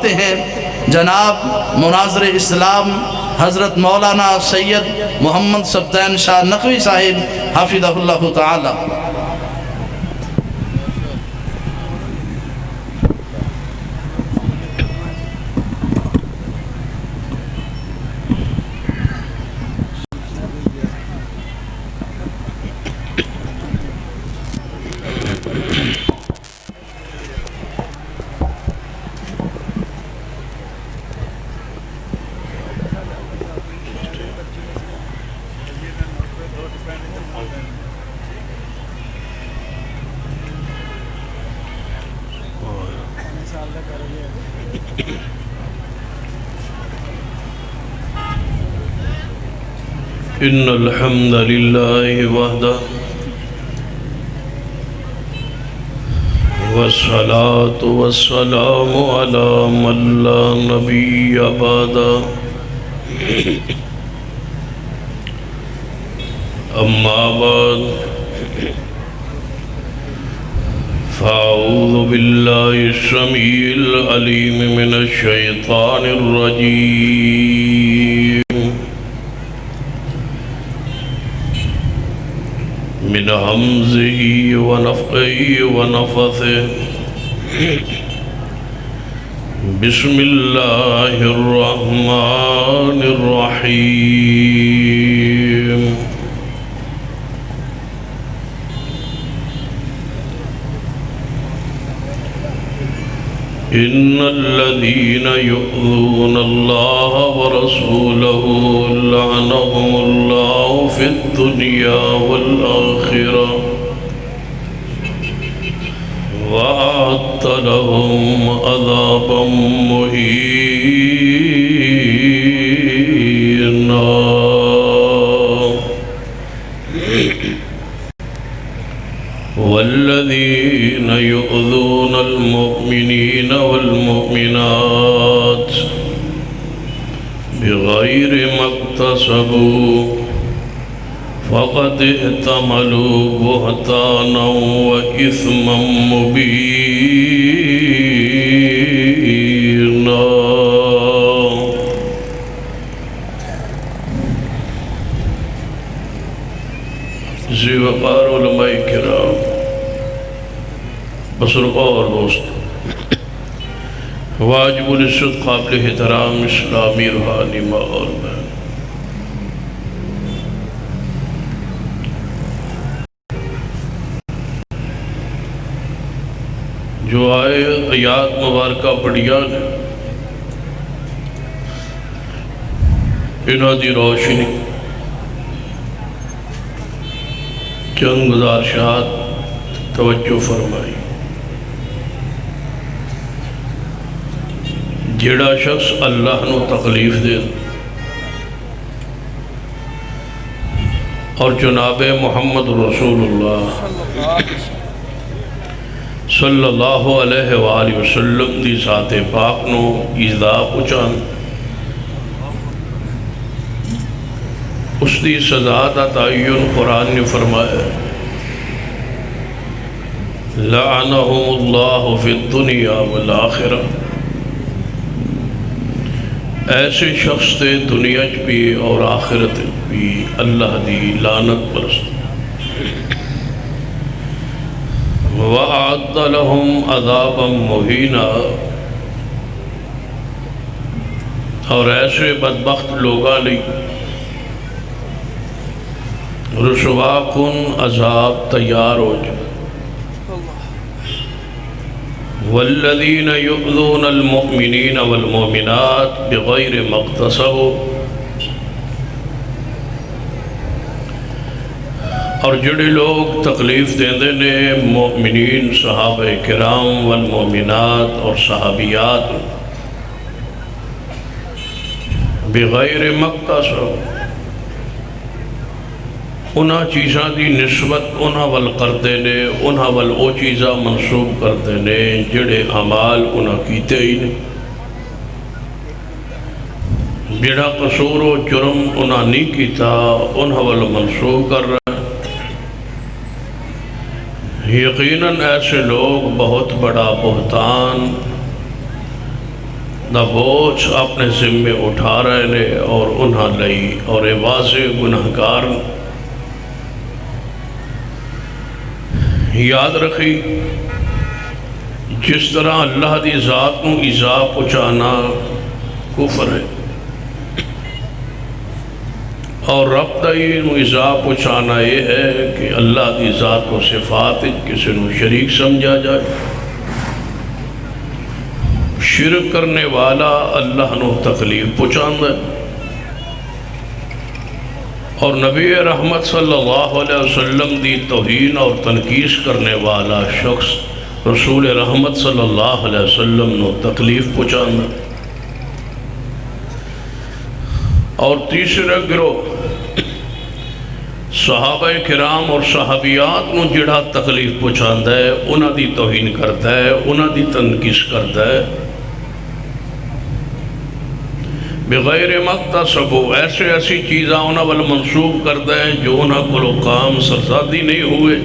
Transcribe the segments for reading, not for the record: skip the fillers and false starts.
فرماتے ہیں جناب مناظر اسلام حضرت مولانا سید محمد سبطین شاہ نقوی صاحب حافظہ اللہ تعالی۔ ان الحمد للہ وحدہ والصلاة والسلام على من لا نبی بعدہ اما بعد فاعوذ باللہ السمیع العلیم من الشیطان الرجیم من حمزه ونفخه ونفثه بسم اللہ الرحمن الرحیم ان الذين يؤذون الله ورسوله لعنهم الله في الدنيا والآخرة وأعد لهم عذابا مهينا والذين يؤذون المؤمنين والمؤمنات بغير ما اكتسبوا فقد احتملوا بهتانا وإثما مبينا ذی وقار علماء کرام بزرگوں اور دوستوں، واجب العزت قابل احترام اسلامی روحانی ماحول میں جو آئے آیات مبارکہ پڑھیا نے انہاں دی روشنی چند گزارشات توجہ فرمائی۔ جیڑا شخص اللہ نو تکلیف دے اور جناب محمد رسول اللہ صلی اللہ علیہ وآلہ وسلم دی ذات پاک نو ایذا پہنچان اس دی سزا دا تعین قرآن نے فرمایا لعنہم اللہ فی الدنیا والآخرہ، ایسے شخص تے دنیا بھی اور آخرت بھی اللہ دی لعنت برست، وَأَعَدَّ لَهُمْ عَذَابًا مُهِينًا، اور ایسے بدبخت لوگاں لئی رسوا کن عذاب تیار ہو جائے۔ والذین یؤذون المؤمنین والمؤمنات بغیر ما اکتسبوا، اور جڑے لوگ تکلیف دیندے نے مومنین صحابہ کرام والمؤمنات اور صحابیات بغیر ما اکتسبوا، انہاں چیزاں دی نسبت انہاں وال کردے نے، انہاں وال او چیزاں منسوب کردے نے جڑے اعمال انہاں کیتے ہی نے، جڑا قصور و جرم انہاں نہیں کیتا انہاں وال منسوب کر رہا ہے۔ یقیناً ایسے لوگ بہت بڑا بہتان دا بوجھ اپنے ذمے اٹھا رہے نے اور انہاں لئی اور اے واضح گناہگار یاد رکھی جس طرح اللہ دی ذات کو ایذا پہنچانا کفر ہے اور رب دی ایذا پہنچانا یہ ہے کہ اللہ دی ذات کو صفات کسی نو شریک سمجھا جائے شرک کرنے والا اللہ نو تکلیف پہنچانا ہے اور نبی رحمت صلی اللہ علیہ وسلم دی توہین اور تنقیص کرنے والا شخص رسول رحمت صلی اللہ علیہ وسلم نو تکلیف پہنچانا اور تیسرا گروہ صحابہ کرام اور صحابیات نو جڑا تکلیف پہنچاتا ہے انہاں دی توہین کرتا ہے انہاں دی تنقیص کرتا ہے بغیر مقتصب ایسی چیزاں انہاں وال منسوب کرتا ہے جو انہاں کو کام سرزادی نہیں ہوئے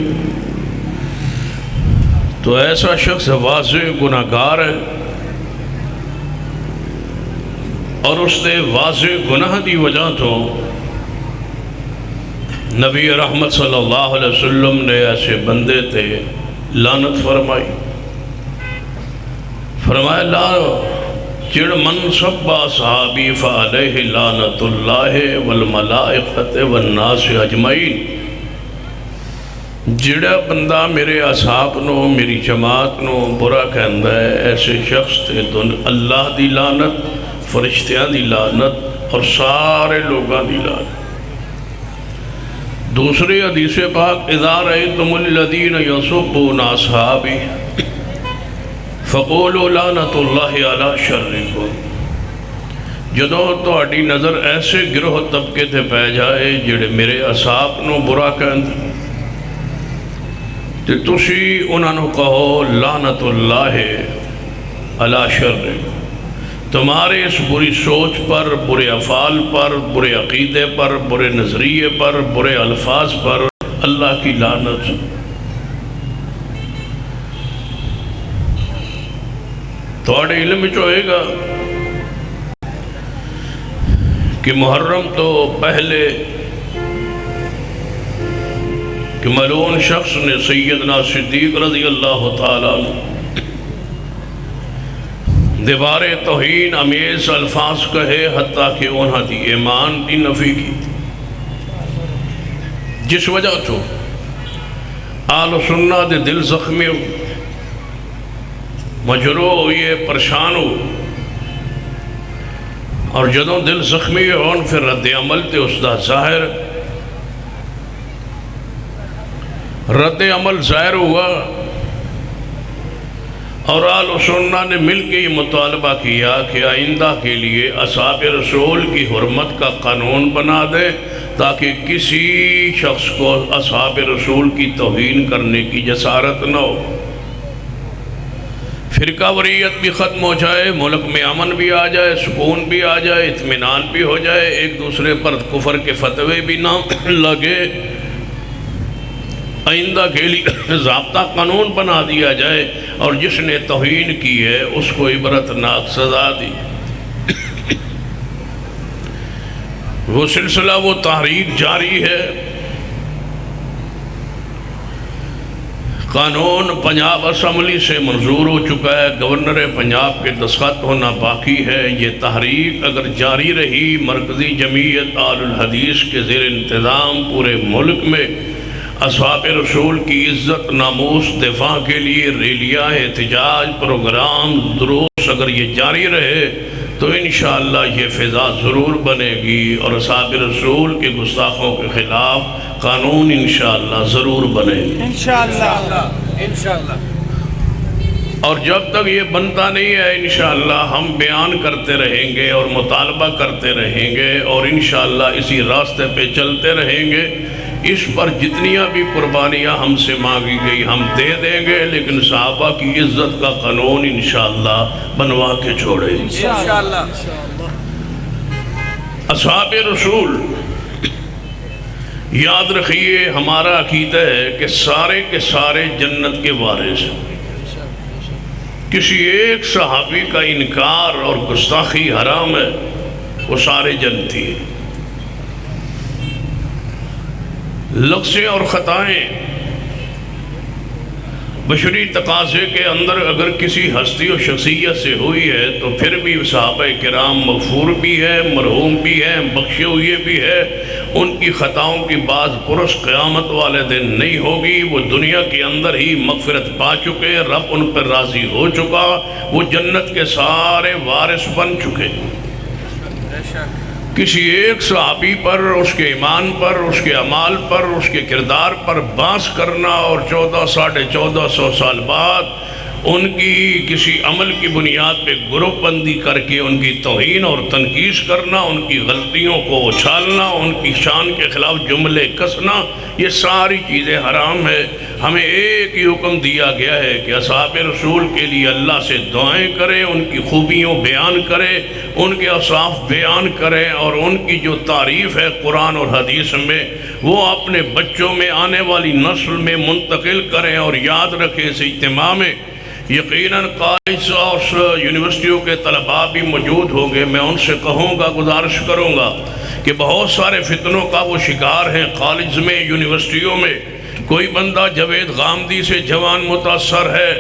تو ایسا شخص واضح گناہگار ہے اور اس نے واضح گناہ دی وجہ تو نبی رحمت صلی اللہ علیہ وسلم نے ایسے بندے تے لعنت فرمائی فرمایا لا جڑ من سب صحابی فعلیہ لعنت اللہ والملائکۃ والناس اجمعین جڑا بندہ میرے اصحاب نو میری جماعت نو برا کہندا ہے ایسے شخص تے تو اللہ دی لعنت فرشتیاں دی لعنت اور سارے لوگاں دی لعنت دوسری حدیث پاک اذا رأیتم الذین یسبون اصحابی فقولوا لعنت اللہ علی شرکم جدوں تہاڈی نظر ایسے گروہ طبقے تے پہ جائے جڑے میرے اصحاب نو برا کہندے تے تسی انہاں نو کہو لعنت اللہ علی شرکم تمہارے اس بری سوچ پر برے افعال پر برے عقیدے پر برے نظریے پر برے الفاظ پر اللہ کی لعنت تھوڑے علم ہوئے گا کہ محرم تو پہلے کہ ملعون شخص نے سیدنا صدیق رضی اللہ تعالیٰ دیوار توہین امیز الفاظ کہے حتیٰ کہ انہاں دی ایمان دی نفی کی جس وجہ تو آل سنہ دے دل زخمی ہو مجروح ہوئے پریشان ہو اور جدوں دل زخمی ہون پھر رد عمل تے اس دا ظاہر رد عمل ظاہر ہوا اور آل سنہ نے مل کے یہ مطالبہ کیا کہ آئندہ کے لیے اصحاب رسول کی حرمت کا قانون بنا دے تاکہ کسی شخص کو اصحاب رسول کی توہین کرنے کی جسارت نہ ہو فرقہ وریت بھی ختم ہو جائے ملک میں امن بھی آ جائے سکون بھی آ جائے اطمینان بھی ہو جائے ایک دوسرے پر کفر کے فتوے بھی نہ لگے آئندہ کے لیے ضابطہ قانون بنا دیا جائے اور جس نے توہین کی ہے اس کو عبرتناک سزا دی وہ سلسلہ وہ تحریک جاری ہے قانون پنجاب اسمبلی سے منظور ہو چکا ہے گورنر پنجاب کے دستخط ہونا باقی ہے یہ تحریک اگر جاری رہی مرکزی جمعیت آل الحدیث کے زیر انتظام پورے ملک میں اصحاب رسول کی عزت ناموس دفاع کے لیے ریلیاں احتجاج پروگرام دروس اگر یہ جاری رہے تو انشاءاللہ یہ فضا ضرور بنے گی اور اصحاب رسول کے گستاخوں کے خلاف قانون انشاءاللہ ضرور بنے گی انشاءاللہ اور جب تک یہ بنتا نہیں ہے انشاءاللہ ہم بیان کرتے رہیں گے اور مطالبہ کرتے رہیں گے اور انشاءاللہ اسی راستے پہ چلتے رہیں گے اس پر جتنیاں بھی قربانیاں ہم سے مانگی گئی ہم دے دیں گے لیکن صحابہ کی عزت کا قانون انشاءاللہ بنوا کے چھوڑیں گے اصحاب رسول یاد رکھیے ہمارا عقیدہ ہے کہ سارے کے سارے جنت کے وارث کسی ایک صحابی کا انکار اور گستاخی حرام ہے، وہ سارے جنتی ہیں۔ لغزیں اور خطائیں بشری تقاضے کے اندر اگر کسی ہستی و شخصیت سے ہوئی ہے تو پھر بھی صحابہ کرام مغفور بھی ہے، مرحوم بھی ہے، بخشے ہوئے بھی ہے۔ ان کی خطاؤں کی بعض پرس قیامت والے دن نہیں ہوگی، وہ دنیا کے اندر ہی مغفرت پا چکے، رب ان پر راضی ہو چکا، وہ جنت کے سارے وارث بن چکے۔ کسی ایک صحابی پر، اس کے ایمان پر، اس کے اعمال پر، اس کے کردار پر بحث کرنا اور 1400 سال بعد ان کی کسی عمل کی بنیاد پہ گروپ بندی کر کے ان کی توہین اور تنقید کرنا، ان کی غلطیوں کو اچھالنا، ان کی شان کے خلاف جملے کسنا، یہ ساری چیزیں حرام ہے۔ ہمیں ایک ہی حکم دیا گیا ہے کہ اصحاب رسول کے لیے اللہ سے دعائیں کریں، ان کی خوبیوں بیان کریں، ان کے اوصاف بیان کریں، اور ان کی جو تعریف ہے قرآن اور حدیث میں وہ اپنے بچوں میں، آنے والی نسل میں منتقل کریں اور یاد رکھیں۔ اس اجتماع میں یقیناً کالج اور یونیورسٹیوں کے طلباء بھی موجود ہوں گے۔ میں ان سے کہوں گا، گزارش کروں گا کہ بہت سارے فتنوں کا وہ شکار ہیں۔ کالج میں، یونیورسٹیوں میں کوئی بندہ جاوید غامدی سے جوان متاثر ہے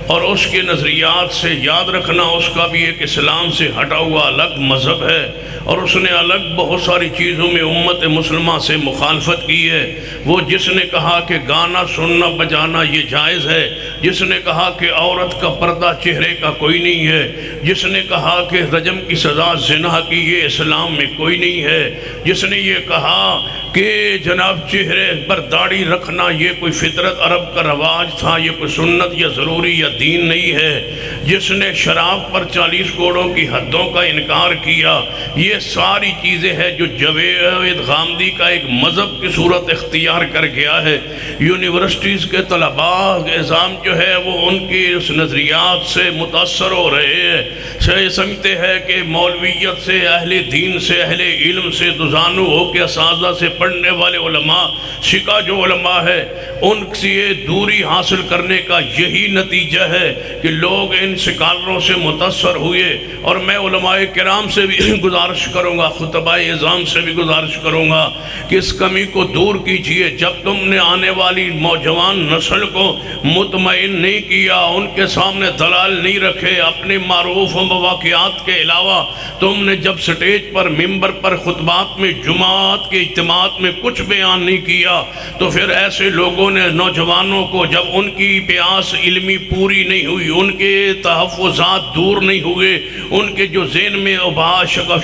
اور اس کے نظریات سے، یاد رکھنا اس کا بھی ایک اسلام سے ہٹا ہوا الگ مذہب ہے، اور اس نے الگ بہت ساری چیزوں میں امت مسلمہ سے مخالفت کی ہے۔ وہ جس نے کہا کہ گانا سننا بجانا یہ جائز ہے، جس نے کہا کہ عورت کا پردہ چہرے کا کوئی نہیں ہے، جس نے کہا کہ رجم کی سزا زنا کی یہ اسلام میں کوئی نہیں ہے، جس نے یہ کہا کہ جناب چہرے پر داڑھی رکھنا یہ کوئی فطرت عرب کا رواج تھا، یہ کوئی سنت یا ضروری یا دین نہیں ہے، جس نے شراب پر 40 کوڑوں کی حدوں کا انکار کیا، یہ ساری چیزیں ہیں جو جاوید غامدی کا ایک مذہب کی صورت اختیار کر گیا ہے۔ یونیورسٹیز کے طلباء نظام جو ہے وہ ان کی اس نظریات سے متاثر ہو رہے ہیں، سمجھتے ہیں کہ مولویت سے، اہل دین سے، اہل علم سے دزانو ہو کے اساتذہ سے پڑھنے والے علماء، شکا جو علماء ہے، ان سے دوری حاصل کرنے کا یہی نتیجہ ہے کہ لوگ ان سکالروں سے متاثر ہوئے۔ اور میں علماء کرام سے بھی گزارش کروں گا، خطبہ اعظام سے بھی گزارش کروں گا کہ اس کمی کو دور کیجئے۔ جب تم نے آنے والی نوجوان نسل کو مطمئن نہیں کیا، ان کے سامنے دلال نہیں رکھے، اپنے معروف و مواقعات کے علاوہ تم نے جب سٹیج پر، ممبر پر، خطبات میں، جمعات کے اجتماعات میں کچھ بیان نہیں کیا، تو پھر ایسے لوگوں نے نوجوانوں کو جب ان کی پیاس علمی پوری نہیں ہوئی، ان کے تحفظات دور نہیں ہوئے، ان کے جو ذہن میں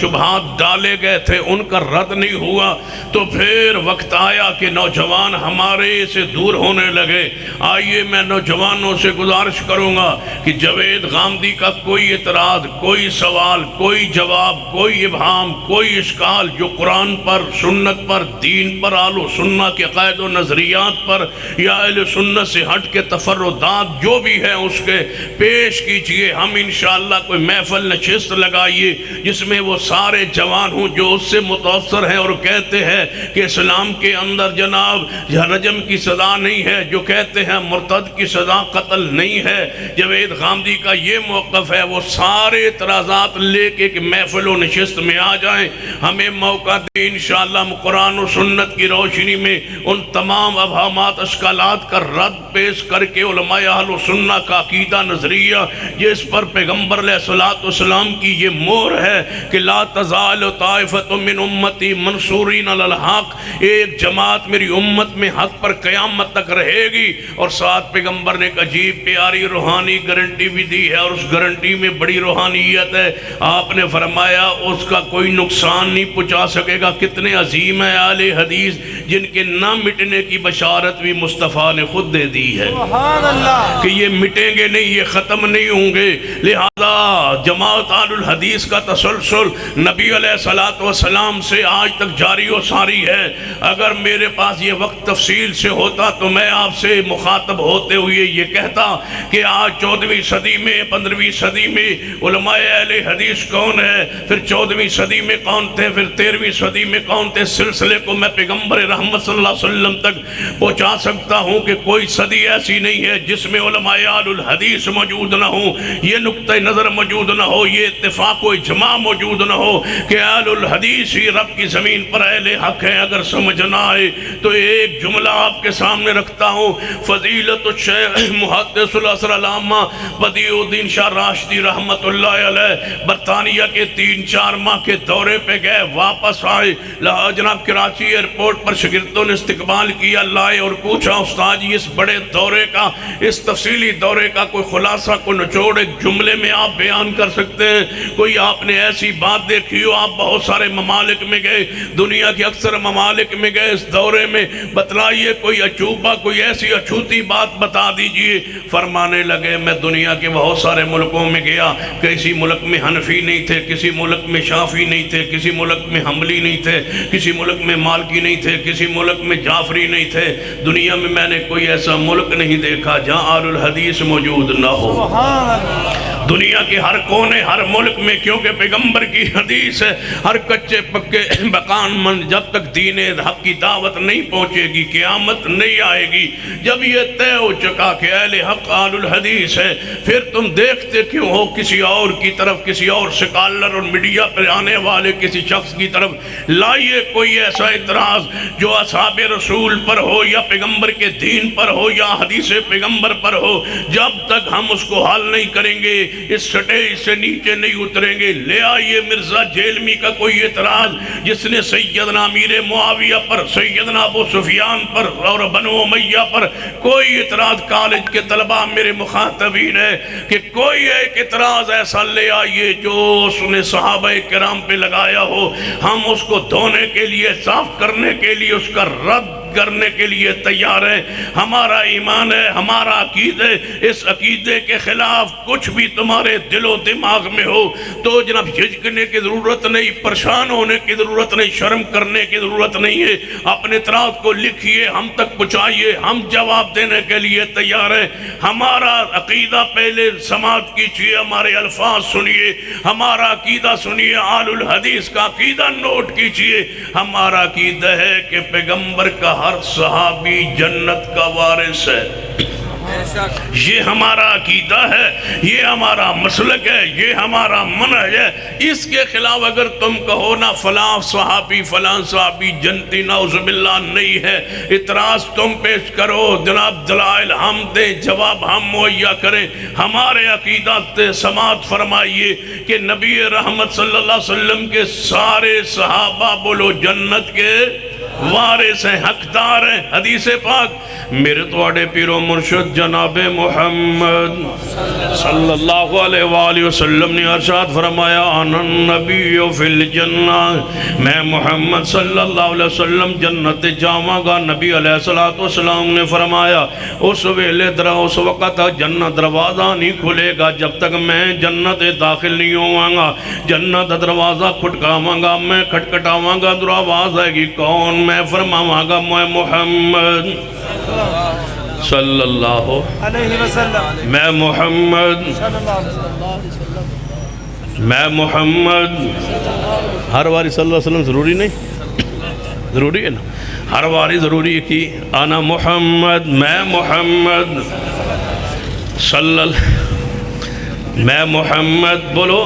شبہات ڈالے گئے تھے ان کا رد نہیں ہوا، تو پھر وقت آیا کہ نوجوان ہمارے سے دور ہونے لگے۔ آئیے میں نوجوانوں سے گزارش کروں گا کہ جاوید غامدی کا کوئی اعتراض، کوئی سوال، کوئی جواب، کوئی ابہام، کوئی اشکال جو قرآن پر، سنت پر، دین پر، اہل سنت کے عقائد و نظریات پر یا اہل سنت سے ہٹ کے تفردات جو بھی ہیں اس کے پیش کیجئے۔ ہم انشاءاللہ کوئی محفل نشست لگائیے جس میں وہ سارے جوان ہوں جو اس سے متاثر ہیں اور کہتے ہیں کہ اسلام کے اندر جناب رجم کی سزا نہیں ہے، جو کہتے ہیں مرتد کی سزا قتل نہیں ہے۔ جاوید غامدی کا یہ موقف ہے، وہ سارے اعتراضات لے کے کہ محفل و نشست میں آ جائیں، ہمیں موقع دیں انشاءاللہ قرآن و سنت کی روشنی میں ان تمام ابہامات اشکالات کا رد پیش کر کے علماء اہل و سنت کا عقیدہ نظریہ جس پر پیغمبر علیہ السلام کی یہ مہر ہے کہ لا تزال طائفۃ من امتی منصورین علی الحق، ایک جماعت میری امت میں حق پر قیامت تک رہے گی، اور ساتھ پیغمبر نے ایک عجیب پیاری روحانی گارنٹی بھی دی ہے، اور اس گارنٹی میں بڑی روحانیت ہے۔ آپ نے فرمایا اس کا کوئی نقصان نہیں پہنچا سکے گا۔ کتنے عظیم ہیں اہل حدیث جن کے نہ مٹنے کی بشارت بھی مصطفیٰ نے خود دے دی ہے کہ یہ مٹیں گے نہیں، یہ ختم نہیں ہوں گے۔ لہذا جماعت اہل الحدیث کا تسلسل نبی علیہ السلام سے آج تک جاری و ساری ہے۔ اگر میرے پاس یہ وقت تفصیل سے ہوتا تو میں آپ سے مخاطب ہوتے ہوئے یہ کہتا کہ آج 14ویں صدی میں، 15ویں صدی میں علماء اہل حدیث کون ہے، پھر 14ویں صدی میں کون تھے، پھر 13ویں صدی میں کون تھے۔ سلسلے کو میں پیغمبر رحمت محمد صلی اللہ علیہ وسلم تک پہنچا سکتا ہوں کہ کوئی صدی ایسی نہیں ہے جس میں علماء اہل الحدیث موجود نہ ہوں، یہ نقطہ نظر موجود نہ ہو، یہ اتفاق و اجماع موجود نہ ہو کہ اہل الحدیث ہی رب کی زمین پر اہل حق ہیں۔ اگر سمجھ نہ آئے تو ایک جملہ آپ کے سامنے رکھتا ہوں۔ فضیلت الشیخ محدث العصر علامہ بدیع الدین شاہ راشدی رحمت اللہ علیہ برطانیہ کے 3-4 ماہ کے دورے پہ گئے، واپس آئے، جناب کراچی ایئرپورٹ پر شاگردوں نے استقبال کیا، لائے اور پوچھا استاد جی اس بڑے دورے کا، اس تفصیلی دورے کا کوئی خلاصہ، کوئی نچوڑ ایک جملے میں آپ بیان کر سکتے ہیں؟ کوئی آپ نے ایسی بات دیکھی ہو؟ آپ بہت سارے ممالک میں گئے، دنیا کے اکثر ممالک میں گئے، اس دورے میں بتلائیے کوئی اچوبہ، کوئی ایسی اچھوتی بات بتا دیجئے۔ فرمانے لگے میں دنیا کے بہت سارے ملکوں میں گیا، کسی ملک میں حنفی نہیں تھے، کسی ملک میں شافعی نہیں تھے، کسی ملک میں حنبلی نہیں تھے، کسی ملک میں مالکی نہیں تھے، کسی ملک میں جعفری نہیں تھے۔ دنیا میں نے کوئی ایسا ملک نہیں دیکھا جہاں اہل الحدیث موجود نہ ہو۔ دنیا کے ہر کونے، ہر ملک میں، کیونکہ پیغمبر کی حدیث ہے، ہر کچے پکے مکان من جب تک دین حق کی دعوت نہیں پہنچے گی قیامت نہیں آئے گی۔ جب یہ طے ہو چکا کہ اہل حق اہل الحدیث ہے، پھر تم دیکھتے کیوں ہو کسی اور کی طرف، کسی اور سکالر اور میڈیا پر آنے والے کسی شخص کی طرف؟ لائیے کوئی ایسا اعتراض جو اصحاب رسول پر ہو یا پیغمبر کے دین پر ہو یا حدیث پیغمبر پر ہو۔ جب تک ہم اس کو حل نہیں کریں گے، اس سٹیج سے نیچے نہیں اتریں گے۔ لے آئیے مرزا جیلمی کا کوئی اعتراض جس نے سیدنا امیر معاویہ پر، سیدنا ابو سفیان پر اور بنو امیہ پر کوئی اعتراض، کالج کے طلبہ میرے مخاطبین ہے کہ کوئی ایک اعتراض ایسا لے آئیے جو اس نے صحابہ کرام پہ لگایا ہو، ہم اس کو دھونے کے لیے، صاف کرنے کے لیے، اس کا رد کرنے کے لیے تیار ہے۔ ہمارا ایمان ہے، ہمارا عقیدہ ہے، اس عقیدے کے خلاف کچھ بھی تمہارے دل و دماغ میں ہو تو جناب جھجکنے کی ضرورت نہیں، پریشان ہونے کی ضرورت نہیں، شرم کرنے کی ضرورت نہیں ہے۔ اپنے اعتراض کو لکھیے، ہم تک پہنچائیے، ہم جواب دینے کے لیے تیار ہیں۔ ہمارا عقیدہ پہلے سماعت کیجیے، ہمارے الفاظ سنیے، ہمارا عقیدہ سنیے، اہل الحدیث کا عقیدہ نوٹ کیجیے۔ ہمارا عقیدہ ہے کہ پیغمبر کا ہر صحابی جنت کا وارث ہے، یہ ہمارا عقیدہ ہے، یہ ہمارا مسلک ہے، یہ ہمارا منہج ہے۔ اس کے خلاف اگر تم کہو نا فلاں صحابی فلاں صحابی جنتی، نعوذ باللہ نہیں ہے، اعتراض تم پیش کرو، جناب دلائل ہم دیں، جواب ہم مہیا کریں۔ ہمارے عقیدہ سے سماعت فرمائیے کہ نبی رحمت صلی اللہ علیہ وسلم کے سارے صحابہ بولو جنت کے وارث ہیں، حقدار ہیں۔ حدیث پاک میرے توڑے پیر و مرشد جناب محمد صلی اللہ علیہ وآلہ وسلم نے ارشاد فرمایا انا النبی فی الجنہ، میں محمد صلی اللہ علیہ وسلم جنت جاواں گا۔ نبی علیہ السلام نے فرمایا اس ویلے اس وقت جنت دروازہ نہیں کھلے گا جب تک میں جنت داخل نہیں ہوا گا۔ جنت دروازہ کھٹکاواں گا، میں کھٹکھٹاواں گا، آواز آئے گی کون؟ میں فرماواں گا میں محمد صلی اللہ علیہ وسلم، میں محمد، میں محمد۔ ہر واری صلی اللہ علیہ وسلم ضروری نہیں؟ ضروری ہے نا، ہر واری ضروری ہے کہ انا محمد، میں محمد صلی اللہ، میں محمد بولو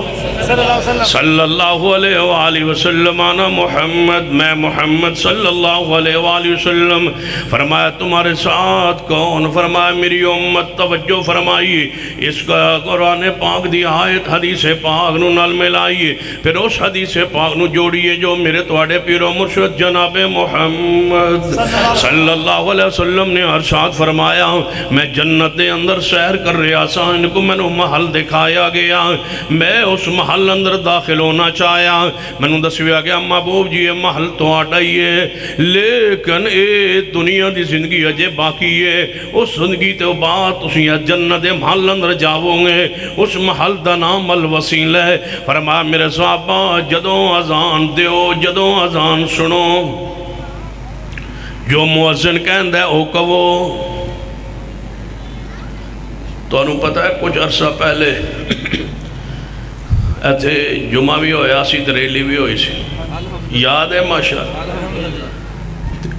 صلی اللہ علیہ وآلہ وسلم، انا محمد، میں محمد صلی اللہ علیہ وآلہ وسلم۔ فرمایا تمہارے ساتھ کون؟ فرمایا میری امت۔ توجہ فرمائیے، اس کا قرآن پاک دی آیت حدیث پاک نو نال ملائیے، پھر اس حدیث پاک نو جوڑیے جو میرے توڑے پیر و مرشد جناب محمد صلی اللہ علیہ وسلم نے ارشاد فرمایا میں جنت دے اندر سیر کر رہا سا، ان کو میں نے محل دکھایا گیا، میں اس محل اندر داخل ہونا چاہیا، میں نے دسویا گیا محبوب جی یہ محل تو آٹائی ہے، لیکن اے دنیا دی زندگی اجے باقی ہے، اس زندگی تے بات اسی جنت محل اندر جاؤں گے، اس محل دا نام الوسیلہ ہے۔ فرمایا میرے صحابہ جدوں اذان دیو، جدوں اذان سنو، جو مؤذن کہندہ ہے او کہو۔ تو انہوں پتہ ہے کچھ عرصہ پہلے ایتھے جمعہ بھی ہویا سی، ریلی بھی ہوئی سی، یاد ہے ماشاءاللہ،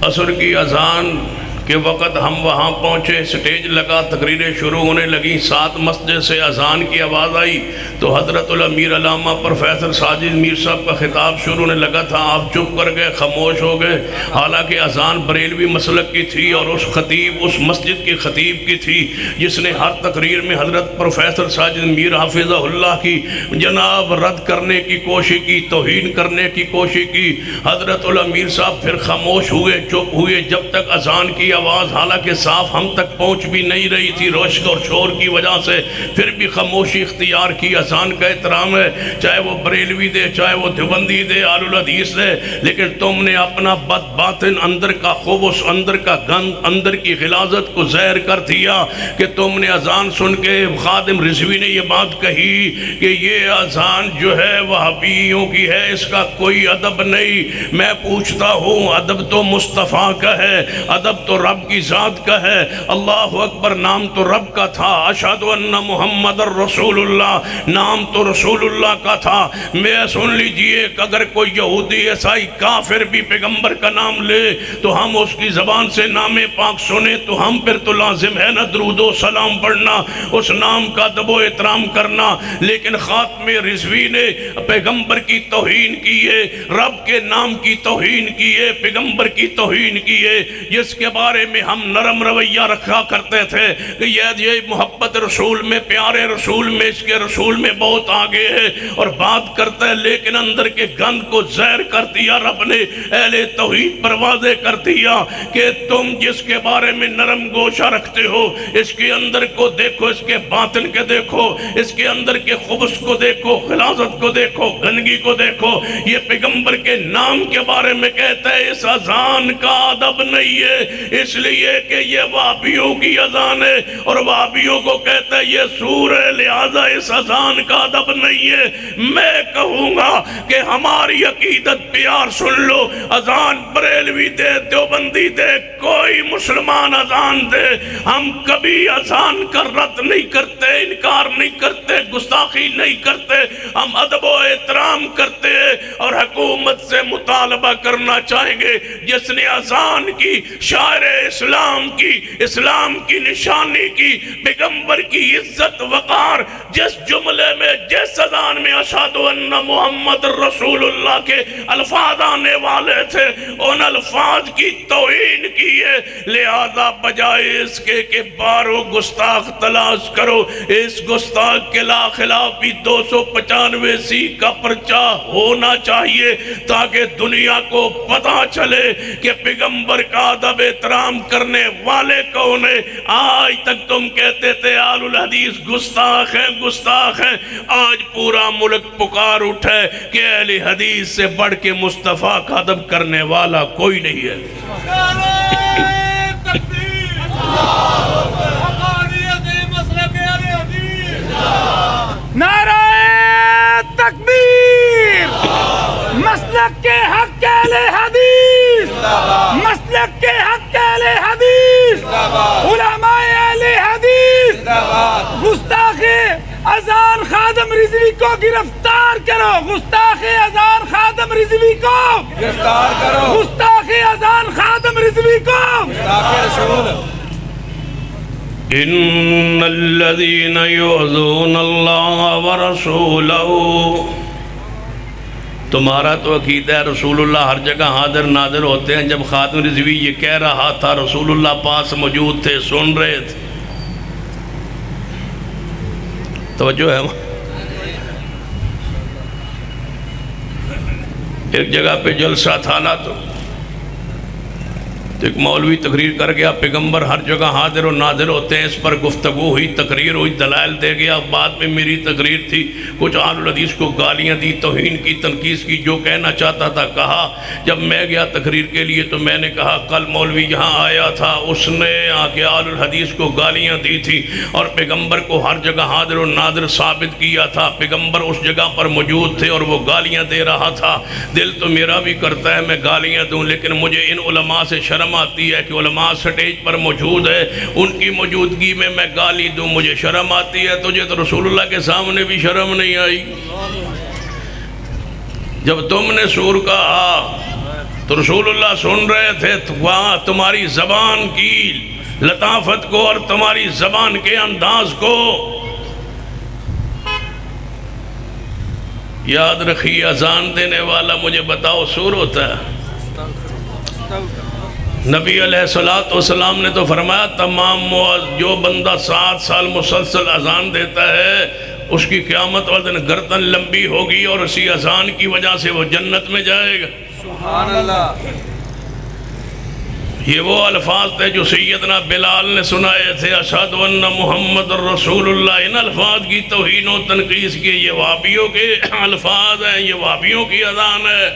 عصر کی اذان کے وقت ہم وہاں پہنچے، سٹیج لگا، تقریریں شروع ہونے لگیں، 7 مسجد سے اذان کی آواز آئی تو حضرت الامیر علامہ پروفیسر ساجد میر صاحب کا خطاب شروع ہونے لگا تھا، آپ چپ کر گئے، خاموش ہو گئے، حالانکہ اذان بریلوی مسلک کی تھی اور اس خطیب اس مسجد کے خطیب کی تھی جس نے ہر تقریر میں حضرت پروفیسر ساجد میر حافظہ اللہ کی جناب رد کرنے کی کوشش کی، توہین کرنے کی کوشش کی۔ حضرت الامیر صاحب پھر خاموش ہوئے، چپ ہوئے، جب تک اذان کی آواز حالانکہ صاف ہم تک پہنچ بھی نہیں رہی تھی روشک اور شور کی وجہ سے، پھر بھی خاموشی اختیار کی۔ اذان کا احترام ہے، چاہے وہ بریلوی دے، چاہے وہ دیوبندی دے، آل الحدیث دے، لیکن تم نے اپنا بد باطن، اندر کا خبث، اندر کا گند، اندر کی غلاظت کو زہر کر دیا کہ تم نے اذان سن کے خادم رضوی نے یہ بات کہی کہ یہ اذان جو ہے وہابیوں کی ہے، اس کا کوئی ادب نہیں۔ میں پوچھتا ہوں، ادب تو مصطفیٰ کا ہے، ادب تو رب کی ذات کا ہے۔ اللہ اکبر نام تو رب کا تھا، اشہد ان محمد رسول اللہ نام تو رسول اللہ کا تھا۔ میں سن لیجئے کہ اگر کوئی یہودی عیسائی کافر بھی پیغمبر کا نام لے تو ہم اس کی زبان سے نام پاک سنیں تو ہم پھر تو لازم ہے نا درود و سلام پڑھنا، اس نام کا ادب و احترام کرنا۔ لیکن خاتم رضوی نے پیغمبر کی توہین کی ہے، رب کے نام کی توہین کی ہے، پیغمبر کی توہین کی ہے، جس کے بعد میں ہم نرم رویہ رکھا کرتے تھے کہ یہ محبت رسول میں، پیارے رسول میں، اس کے رسول میں بہت آگے ہے اور بات کرتا ہے، لیکن اندر کے گند کو زہر کر دیا رب نے، اہل توحید پر واضح کر دیا کہ تم جس کے بارے میں نرم گوشہ رکھتے ہو، اس کے اندر کو دیکھو، اس کے باطن کے دیکھو، اس کے اندر کے خبث کو دیکھو، غلاظت کو دیکھو، گندگی کو دیکھو۔ یہ پیغمبر کے نام کے بارے میں کہتا ہے اس اذان کا ادب نہیں ہے، اس لیے کہ یہ وہابیوں کی اذان ہے اور وہابیوں کو کہتا ہے یہ سور ہے، لہذا اس اذان کا ادب نہیں ہے۔ میں کہوں گا کہ ہماری عقیدت پیار سن لو، اذان بریلوی دے، دیوبندی دے، کوئی مسلمان اذان دے، ہم کبھی اذان کا رد نہیں کرتے، انکار نہیں کرتے، گستاخی نہیں کرتے، ہم ادب و احترام کرتے اور حکومت سے مطالبہ کرنا چاہیں گے جس نے اذان کی، شاعر اسلام کی نشانی کی، پیغمبر کی عزت وقار، جس جملے میں، جس اذان میں اشہد ان محمد رسول اللہ کے الفاظ آنے والے تھے، ان الفاظ کی توہین کی ہے۔ لہذا بجائے اس کے کہ بارو گستاخ تلاش کرو، اس گستاخ کے خلاف بھی 295 کا پرچہ ہونا چاہیے تاکہ دنیا کو پتا چلے کہ پیغمبر کا ادب احترام کرنے والے کون ہیں۔ آج تک تم کہتے تھے آل الحدیث گستاخ ہیں، گستاخ ہیں، آج پورا ملک پکار اٹھے کہ اہل حدیث سے بڑھ کے مصطفیٰ کا ادب کرنے والا کوئی نہیں ہے۔ نعرہ تکبیر، مسلک کے حق اہل حدیث، مسلک کے حق اہل حدیث، علماء اہل حدیث، گستاخ اذان خادم رضوی کو گرفتار کرو، گستاخ اذان خادم رضوی کو گرفتار کرو، گستاخ اذان خادم رضوی کو گستاخ رسول۔ ان الذين يؤذون الله ورسوله، تمہارا تو عقیدہ ہے رسول اللہ ہر جگہ حاضر ناظر ہوتے ہیں۔ جب خاتم رضوی یہ کہہ رہا تھا رسول اللہ پاس موجود تھے، سن رہے تھے۔ توجہ ہے، ایک جگہ پہ جلسہ تھا نا تو ایک مولوی تقریر کر گیا، پیغمبر ہر جگہ حاضر و ناظر ہوتے ہیں، اس پر گفتگو ہوئی، تقریر ہوئی، دلائل دے گیا۔ بعد میں میری تقریر تھی، کچھ آل الحدیث کو گالیاں دی، توہین کی، تنقید کی، جو کہنا چاہتا تھا کہا۔ جب میں گیا تقریر کے لیے تو میں نے کہا کل مولوی یہاں آیا تھا، اس نے آ کے آل الحدیث کو گالیاں دی تھی اور پیغمبر کو ہر جگہ حاضر و ناظر ثابت کیا تھا۔ پیغمبر اس جگہ پر موجود تھے اور وہ گالیاں دے رہا تھا۔ دل تو میرا بھی کرتا ہے میں گالیاں دوں، لیکن مجھے ان علماء سے شرم آتی ہے کہ علماء سٹیج پر موجود ہے، ان کی موجودگی میں میں گالی دوں، مجھے شرم آتی ہے۔ تجھے تو رسول اللہ کے سامنے بھی شرم نہیں آئی؟ جب تم نے سور کہا تو رسول اللہ سن رہے تھے وہاں تمہاری زبان کی لطافت کو اور تمہاری زبان کے انداز کو یاد رکھیے. اذان دینے والا مجھے بتاؤ سور ہوتا ہے؟ نبی علیہ السلام نے تو فرمایا تمام جو بندہ 7 سال مسلسل اذان دیتا ہے اس کی قیامت والے دن گردن لمبی ہوگی اور اسی اذان کی وجہ سے وہ جنت میں جائے گا. سبحان اللہ. یہ وہ الفاظ تھے جو سیدنا بلال نے سنائے تھے اشہد ان محمد رسول اللہ. ان الفاظ کی توہین و تنقیص کی یہ وہابیوں کے الفاظ ہیں, یہ وہابیوں کی اذان ہے.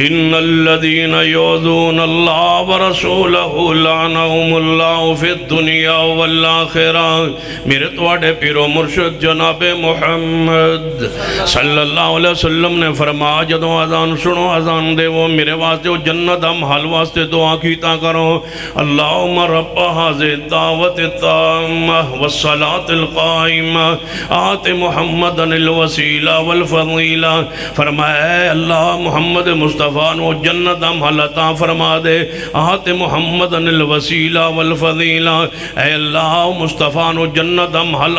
ان الذين يؤذون الله ورسوله لعنهم الله في الدنيا والآخرة. میرے تواڈے پیرو مرشد جناب محمد صلی اللہ علیہ وسلم نے فرمایا جدوں اذان سنو اذان دے وہ میرے واسطے جنت ہم حال واسطے دعا کیتا کرو. اللہم رب هذه الدعوة التامة والصلاة القائمة آت محمد الوسیلہ والفضیلہ. فرمایا اے اللہ محمد مصطفیٰ نو جنت ہم حل عطا فرما دے. آت محمد الوسیلہ والفضیلہ. اے اللہ مصطفیٰ نو جنت ہم حل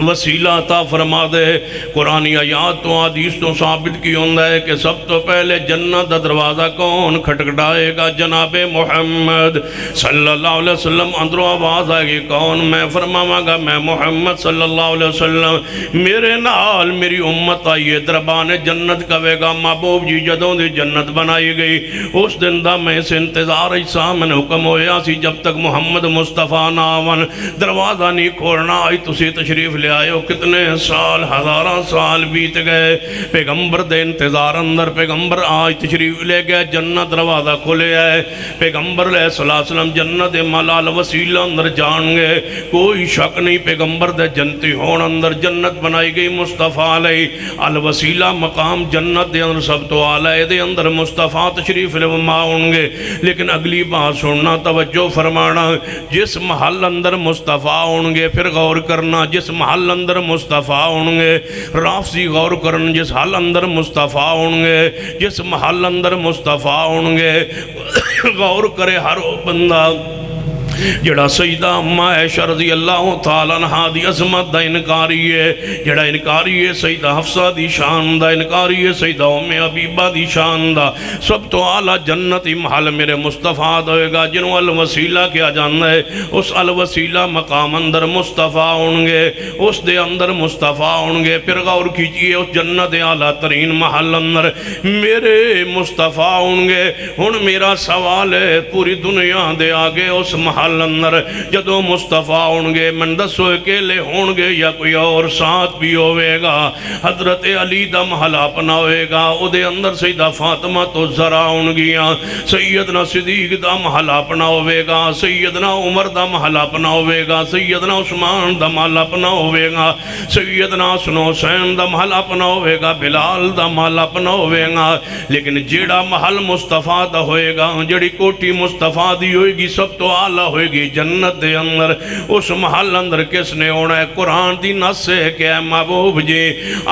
وسیلہ عطا فرما دے. قرآنی آیات تو حدیث تو ثابت کی ہوندہ ہے کہ سب تو پہلے جنت دا دروازہ کون کھٹکھٹائے گا؟ جناب محمد صلی اللہ علیہ وسلم. اندروں آواز آئے گی کون؟ میں فرماواں گا میں محمد صلی اللہ علیہ وسلم. میرے نال میری امت آئیے دربان جنت کہے گا محبوب جی جدوں دی جنت بنائی گئی اس دن دا میں سے انتظار ایسا میں نے حکم ہویا سی جب تک محمد مصطفیٰ ناون دروازہ نہیں کھولنا. آئی تسی تشریف لے آئے ہو کتنے سال ہزاراں سال بیت گئے پیغمبر دے انتظار اندر. پیغمبر آج تشریف لے گئے جنت دروازہ کھلے آئے. پیغمبر علیہ السلام جنت ملال وسیلہ اندر جان گئے. کوئی شک نہیں پیغمبر دے جنتی ہون اندر جنت بنائی گئی مصطفیٰ علیہ الوسیلہ مقام جنت دے اندر سب تو آلائے دے اندر مصطفیٰ تشریف لے وما ہونگے. لیکن اگلی بات سننا توجہ فرمانا جس محل اندر مصطفیٰ ہونگے پھر غور کرنا جس محل اندر مصطفیٰ ہونگے رافضی غور کرن جس حال اندر مصطفیٰ ہونگے جس محل اندر مصطفیٰ ہونگے غور کرے ہر بندہ جڑا سیدہ امہ عائشہ رضی اللہ تعالیٰ عنہ دی عظمت دا انکاری ہے جڑا انکاری ہے سیدہ حفصہ دی شان دا انکاری ہے سیدہ ام حبیبہ دی شان دا سب تو اعلیٰ جنتی محل میرے مصطفیٰ ہوئے گا جنہوں الوسیلہ کیا جاننا ہے. اس الوسیلہ مقام اندر مصطفیٰ ہونگے اس دے اندر مصطفیٰ ہونگے. پھر غور کیجئے اس جنت اعلیٰ ترین محل اندر میرے مصطفیٰ ہونگے. ہن میرا سوال ہے پوری دنیا دے آگے اس محل اندر جدو مصطفیٰ ہونگے من دسو اکیلے ہونگے یا کوئی اور ساتھ بھی ہوئے گا. حضرت علی دا محل اپنا ہوئے گا او دے اندر سیدہ فاطمہ تو زرا ہونگیاں. سیدنا صدیق دا محل اپنا ہوئے گا. سیدنا عمر دا محل اپنا ہوئے گا. سیدنا عثمان دا محل اپنا ہوئے گا. سیدنا حسن حسین دا محل اپنا ہوئے گا. بلال دا محل اپنا ہوئے گا. لیکن جیڑا محل مصطفیٰ دا ہوئے گا جیڑی کوٹی مصطفیٰ دی ہوئے گی سب تو آلہ ہوئے گی جنت دے اندر. اس محل اندر کس نے ہونا ہے؟ قرآن دی نص ہے کہ اے محبوب جی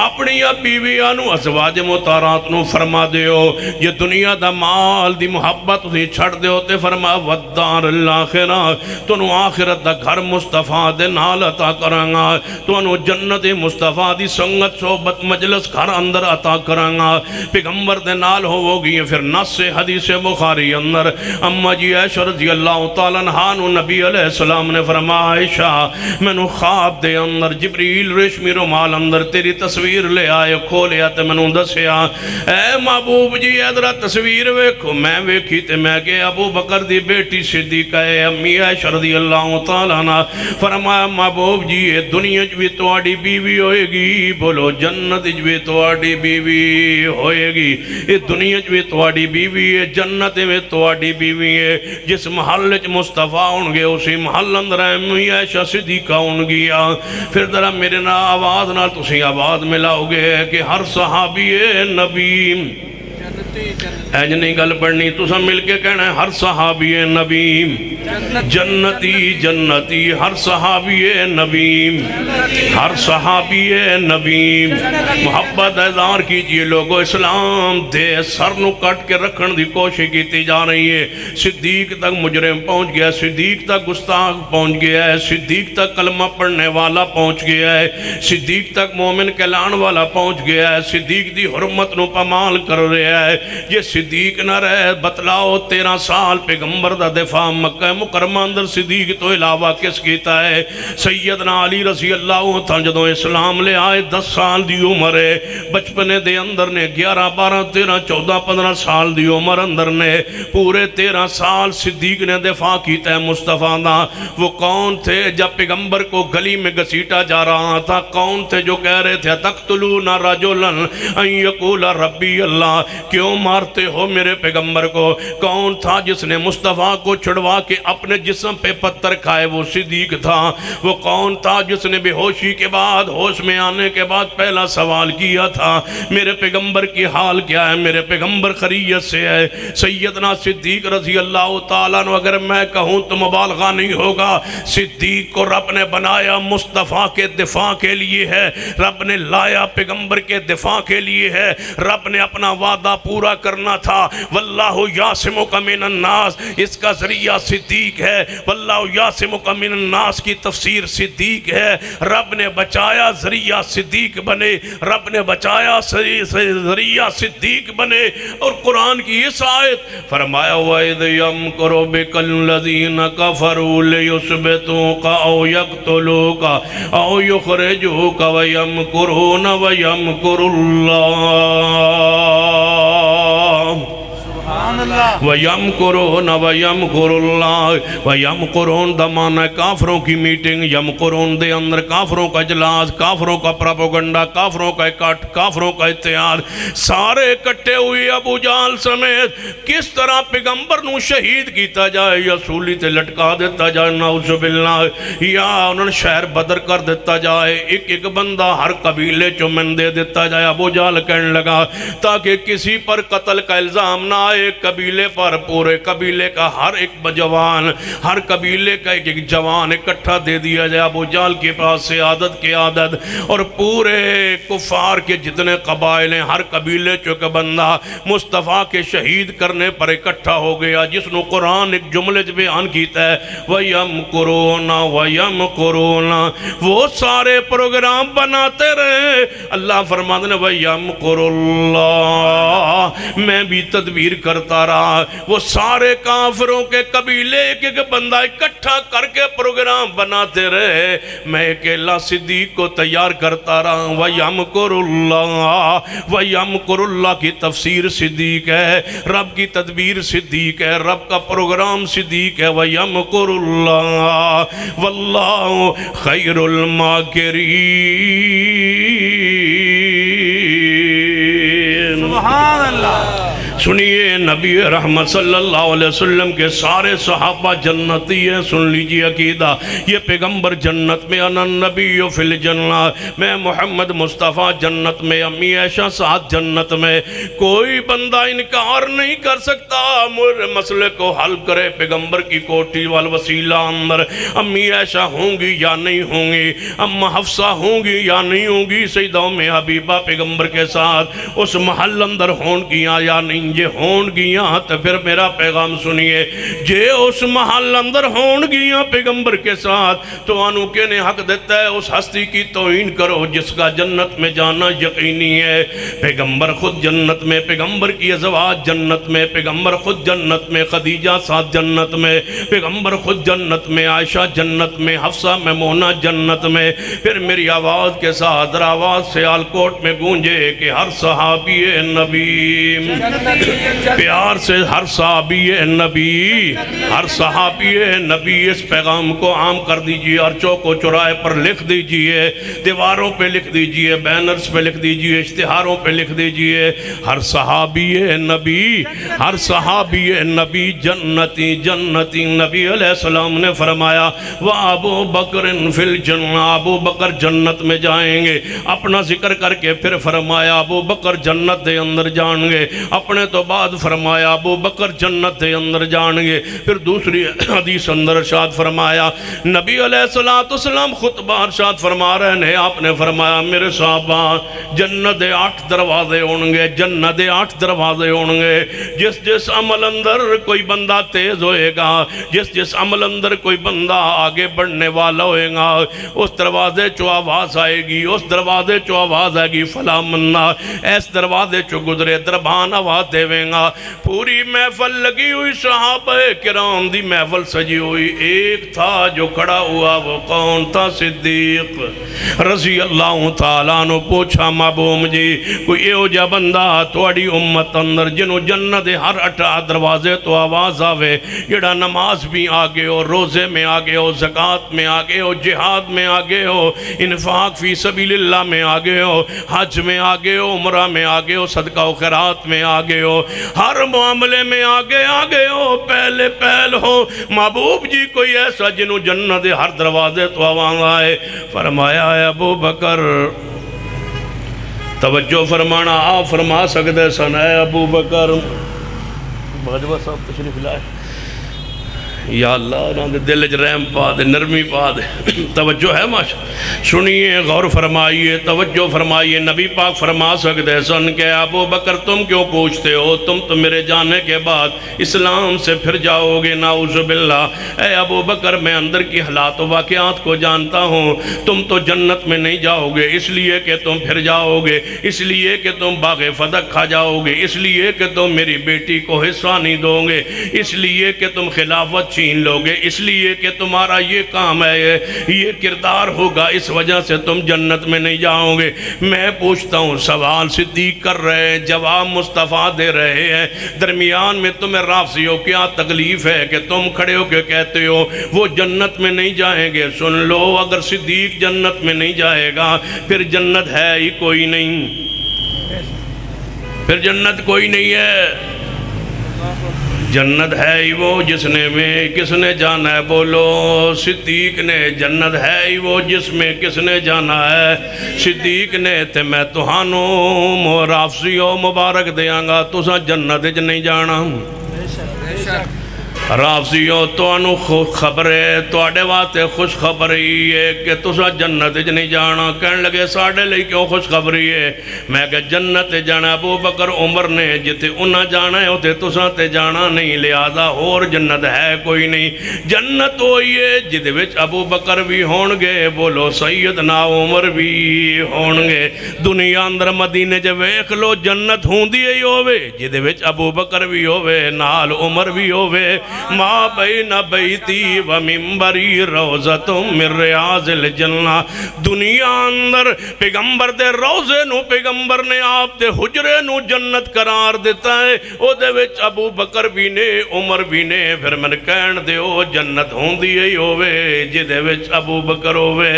اپنی بیویانو ازواج مطہرات نو فرما دیو یہ دنیا دا مال دی محبت تھی چھڑ دیو تے فرما ودار الاخرہ تنو آخرت دا گھر مصطفیٰ دے نال عطا کرانگا. تنو جنت مصطفیٰ دی سنگت صحبت مجلس گھر اندر عطا کرانگا. پیغمبر دے نال ہوگی. پھر نص حدیث بخاری اندر اماں جی عائشہ رضی اللہ تعالیٰ عنہ نبی علیہ السلام نے فرمایا عائشہ میں نو خواب دے اندر جبریل ریشمی رومال اندر تیری تصویر لے آئے کھولیا تے میں نو دسیا اے محبوب جی ادھرا تصویر ویکھو. میں ویکھی تے میں کہ ابو بکر دی بیٹی صدیقہ ہے امی عائشہ رضی اللہ تعالیٰ عنہ. فرمایا محبوب جی یہ دنیا بھی تواڈی بیوی ہوئے گی. بولو جنت بھی تواڈی بیوی ہوئے گی. یہ دنیا بھی تواڈی بیوی ہے جنت میں تواڈی بیوی ہے. جس محل مصطفیٰ ہونگے اسی محل اندر امی عائشہ صدیقہ ہونگیا. پھر ذرا میرے نا آواز نال تسی آواز ملاؤ گے کہ ہر صحابی نبی اینج نہیں گل پڑھنی تسا مل کے کہنا ہے ہر صحابی نبی جنتی جنتی ہر صحابی نبیم، ہر صحابی نبیم محبت اظہار کیجئے لوگو، اسلام دے سر نو کٹ کے رکھن دی کوشش کیتی جا رہی ہے۔ صدیق تک مجرم پہنچ گیا ہے، صدیق تک گستاخ پہنچ گیا ہے، صدیق تک کلمہ پڑھنے والا پہنچ گیا ہے، صدیق تک مومن کہلان والا پہنچ گیا ہے، صدیق دی حرمت نو پامال کر رہا ہے۔ یہ صدیق نہ رہے، بتلاؤ 13 سال پیغمبر دا دفاع مکہ مکرمہ اندر صدیق تو علاوہ کس کیتا ہے؟ سیدنا علی رضی اللہ تھا جدوں اسلام لے آئے 10 سال دی عمر ہے، بچپنے دے اندر نے 11 12 13 14 15 سال دی عمر اندر نے پورے 13 سال صدیق نے دفاع کیتا ہے مصطفیٰ دا۔ وہ کون تھے جب پیغمبر کو گلی میں گھسیٹا جا رہا تھا؟ کون تھے جو کہہ رہے تھے تقتلون رجلا ان یقول ربی اللہ، کیوں مارتے ہو میرے پیغمبر کو؟ کون تھا جس نے مصطفیٰ کو چھڑوا کے اپنے جسم پہ پتھر کھائے؟ وہ صدیق تھا۔ وہ کون تھا جس نے بے ہوشی کے بعد ہوش میں آنے کے بعد پہلا سوال کیا تھا میرے پیغمبر کی حال کیا ہے، میرے پیغمبر خیریت سے ہے؟ سیدنا صدیق رضی اللہ تعالیٰ عنہ، اگر میں کہوں تو مبالغہ نہیں ہوگا، صدیق کو رب نے بنایا مصطفیٰ کے دفاع کے لیے ہے، رب نے لایا پیغمبر کے دفاع کے لیے ہے، رب نے اپنا وعدہ پورا کرنا تھا۔ واللہ یعصمک من الناس، اس کا ذریعہ صدیق ہے۔ واللہ یعصمک من الناس کی تفسیر صدیق ہے، رب نے بچایا ذریعہ صدیق بنے، رب نے بچایا ذریعہ صدیق بنے۔ اور قرآن کی اس آیت فرمایا وَإِذْ يَمْكُرُ بِكَ الَّذِينَ كَفَرُوا لِيُثْبِتُوكَ أَوْ يَقْتُلُوكَ أَوْ يُخْرِجُوكَ وَيَمْكُرُونَ وَيَمْكُرُ اللَّهُ وَيَمْكُرُونَ وَيَمْكُرُ اللَّهُ۔ وَيَمْكُرُونَ دا معنی کافروں کی میٹنگ، یمکرون دے اندر کافروں کا اجلاس، کافروں کا پروپیگنڈا، کافروں کا اکٹھ، کافروں کا اتحاد، سارے اکٹھے ہوئے ابو جہل سمیت کس طرح پیغمبر نو شہید کیتا جائے، یا سولی تے لٹکا دیتا جائے نعوذ باللہ، یا انہوں نے شہر بدر کر دیتا جائے، ایک ایک بندہ ہر قبیلے چومن دے دیتا جائے۔ ابو جہل کہنے لگا تاکہ کسی پر قتل کا الزام نہ آئے، قبیلے پر پورے قبیلے کا ہر ایک جوان، ہر قبیلے کا ایک ایک جوان اکٹھا دے دیا جائے۔ ابو جہل کے پاس سے عدد کے عدد، اور پورے کفار کے جتنے قبائل ہیں ہر قبیلے چوکہ بندہ مصطفیٰ کے شہید کرنے پر اکٹھا ہو گیا، جس نو قرآن ایک جملے بیان کیتا ہے وَيَمْكُرُونَ وَيَمْكُرُونَ، وہ سارے پروگرام بناتے رہے۔ اللہ فرماتے ہیں وَيَمْكُرُ اللَّهُ، میں بھی تدبیر کرتا رہا۔ وہ سارے کافروں کے قبیلے ایک ایک بندہ اکٹھا کر کے پروگرام بناتے رہے، میں اکیلا صدیق کو تیار کرتا رہا۔ وَيَمْكُرُ اللَّهُ، وَيَمْكُرُ اللَّهُ کی تفسیر صدیق ہے، رب کی تدبیر صدیق ہے، رب کا پروگرام صدیق ہے۔ وَيَمْكُرُ اللَّهُ وَاللَّهُ خَيْرُ الْمَاكِرِينَ۔ سبحان اللہ۔ سنیے نبی رحمت صلی اللہ علیہ وسلم کے سارے صحابہ جنتی ہیں، سن لیجئے عقیدہ، یہ پیغمبر جنت میں، انا النبی فی الجنہ، میں محمد مصطفیٰ جنت میں، امی عائشہ ساتھ جنت میں، کوئی بندہ انکار نہیں کر سکتا مسئلے کو حل کرے۔ پیغمبر کی کوٹھی والوسیلہ اندر امی عائشہ ہوں گی یا نہیں ہوں گی، اما حفصہ ہوں گی یا نہیں ہوں گی، سیدہ ام حبیبہ پیغمبر کے ساتھ اس محل اندر ہون گیاں یا نہیں جے ہون گیاں، تو پھر میرا پیغام سنیے، جے اس محل اندر ہون گیاں پیغمبر کے ساتھ، تو آنو کے نے حق دیتا ہے اس ہستی کی توہین کرو جس کا جنت میں جانا یقینی ہے۔ پیغمبر خود جنت میں، پیغمبر کی ازواج جنت میں، پیغمبر خود جنت میں، خدیجہ ساتھ جنت میں، پیغمبر خود جنت میں، عائشہ جنت میں، حفصہ میمونہ جنت میں۔ پھر میری آواز کے ساتھ در آواز سے آلکوٹ میں گونجے کہ ہر صحابی نبی، پیار سے ہر صحابی نبی، ہر صحابی نبی اس پیغام کو عام کر دیجئے، اور چوک و چورائے پر لکھ دیجئے، دیواروں پہ لکھ دیجئے، بینرز پہ لکھ دیجئے، اشتہاروں پہ لکھ دیجئے، ہر صحابی نبی، ہر صحابی نبی جنتی جنتی۔ نبی علیہ السلام نے فرمایا وَأَبُو بَكْرٍ فِي الْجَنَّةِ، ابو بکر جنت میں جائیں گے۔ اپنا ذکر کر کے پھر فرمایا ابو بکر جنت دے اندر جان گے، اپنے کرنے تو بعد فرمایا ابو بکر جنت دے اندر جان گے۔ پھر دوسری حدیث اندر ارشاد فرمایا نبی علیہ السلام خطبہ ارشاد فرما رہے ہیں، آپ نے فرمایا میرے صحابہ جنت دے 8 دروازے ہونگے، جنت دے 8 دروازے ہونگے۔ جس عمل اندر کوئی بندہ تیز ہوئے گا، جس عمل اندر کوئی بندہ آگے بڑھنے والا ہوئے گا، اس دروازے چو آواز آئے گی، اس دروازے چو آواز آئے گی فلا منا، اس دروازے چو گزرے دربان آواز دے گا۔ پوری محفل لگی ہوئی، صحابہ کرام دی محفل سجی ہوئی، ایک تھا جو کھڑا ہوا، وہ کون تھا؟ صدیق رضی اللہ تعالیٰ عنہ۔ پوچھا محبوب جی کوئی ایو جا بندہ توڑی امت اندر جنہوں جنت ہر 8 دروازے تو آواز آوے، جڑا نماز بھی آگے ہو، روزے میں آگے ہو، زکاة میں آگے ہو، جہاد میں آگے ہو، انفاق فی سبیل اللہ میں آگے ہو، حج میں آگے ہو، عمرہ میں آگے ہو، صدقہ و خیرات میں آگے ہو، ہر معاملے میں آگے ہو، پہلے پہل ہو۔ محبوب جی کوئی ایسا جنہوں جنت ہر دروازے تو آواز آئے؟ فرمایا ہے ابو بکر۔ توجہ فرمانا، آپ فرما سکتے سن اے ابو بکر۔ باجوہ صاحب تشریف لائے، یا اللہ انہوں نے دل رحم پا دے، نرمی پا دے۔ توجہ ہے ماشاء، سنیے، غور فرمائیے، توجہ فرمائیے۔ نبی پاک فرما سکتے سن کہ ابو بکر تم کیوں پوچھتے ہو؟ تم تو میرے جانے کے بعد اسلام سے پھر جاؤ گے، نعوذ باللہ۔ اے ابو بکر میں اندر کی حالات و واقعات کو جانتا ہوں، تم تو جنت میں نہیں جاؤ گے اس لیے کہ تم پھر جاؤ گے، اس لیے کہ تم باغ فدق کھا جاؤ گے، اس لیے کہ تم میری بیٹی کو حصہ نہیں دو گے، اس لیے کہ تم خلافت چھین لو گے، اس لیے کہ تمہارا یہ کام ہے، یہ کردار ہوگا، اس وجہ سے تم جنت میں نہیں جاؤ گے۔ میں پوچھتا ہوں، سوال صدیق کر رہے ہیں، جواب مصطفیٰ دے رہے ہیں، درمیان میں تمہیں رافضیوں کیا تکلیف ہے کہ تم کھڑے ہو کے کہتے ہو وہ جنت میں نہیں جائیں گے؟ سن لو، اگر صدیق جنت میں نہیں جائے گا پھر جنت ہے ہی کوئی نہیں، پھر جنت کوئی نہیں ہے۔ جنت ہے ہی وہ جس نے میں کس نے جانا ہے؟ بولو صدیق نے۔ جنت ہے ہی وہ جس میں کس نے جانا ہے؟ صدیق نے۔ تے میں تہانوں رافضیوں مبارک دیاں گا، تساں جنت وچ نہیں جانا۔ رافضیوں تانوں خبر ہے، تواڈے واسطے خوش خبری ہے کہ تساں جنت وچ نہیں جانا۔ کہن لگے ساڈے لئی کیوں خوش خبری ہے؟ میں کہ جنت جانا ابو بکر عمر نے جتے انہاں جانا ہے اوتے تساں تے جانا نہیں، لہذا اور جنت ہے کوئی نہیں۔ جنت ہوئی ہے جدے وچ ابو بکر بھی ہون گے، بولو سیدنا عمر بھی ہون گے۔ دنیا اندر مدینے چ ویکھ لو، جنت ہوندی ہی ہوے جدے وچ ابو بکر بھی ہوے، نال عمر بھی ہوے۔ ما بین بیتی و منبری روزۃ من ریاض الجنہ۔ دنیا اندر پیغمبر دے روزے نو پیغمبر نے آپ دے حجرے نو جنت قرار دیتا ہے، او دے وچ ابو بکر بھی نے، عمر بھی نے۔ پھر من کہن دے او جنت ہوندی ہی ہوے جدے وچ ابو بکر ہوے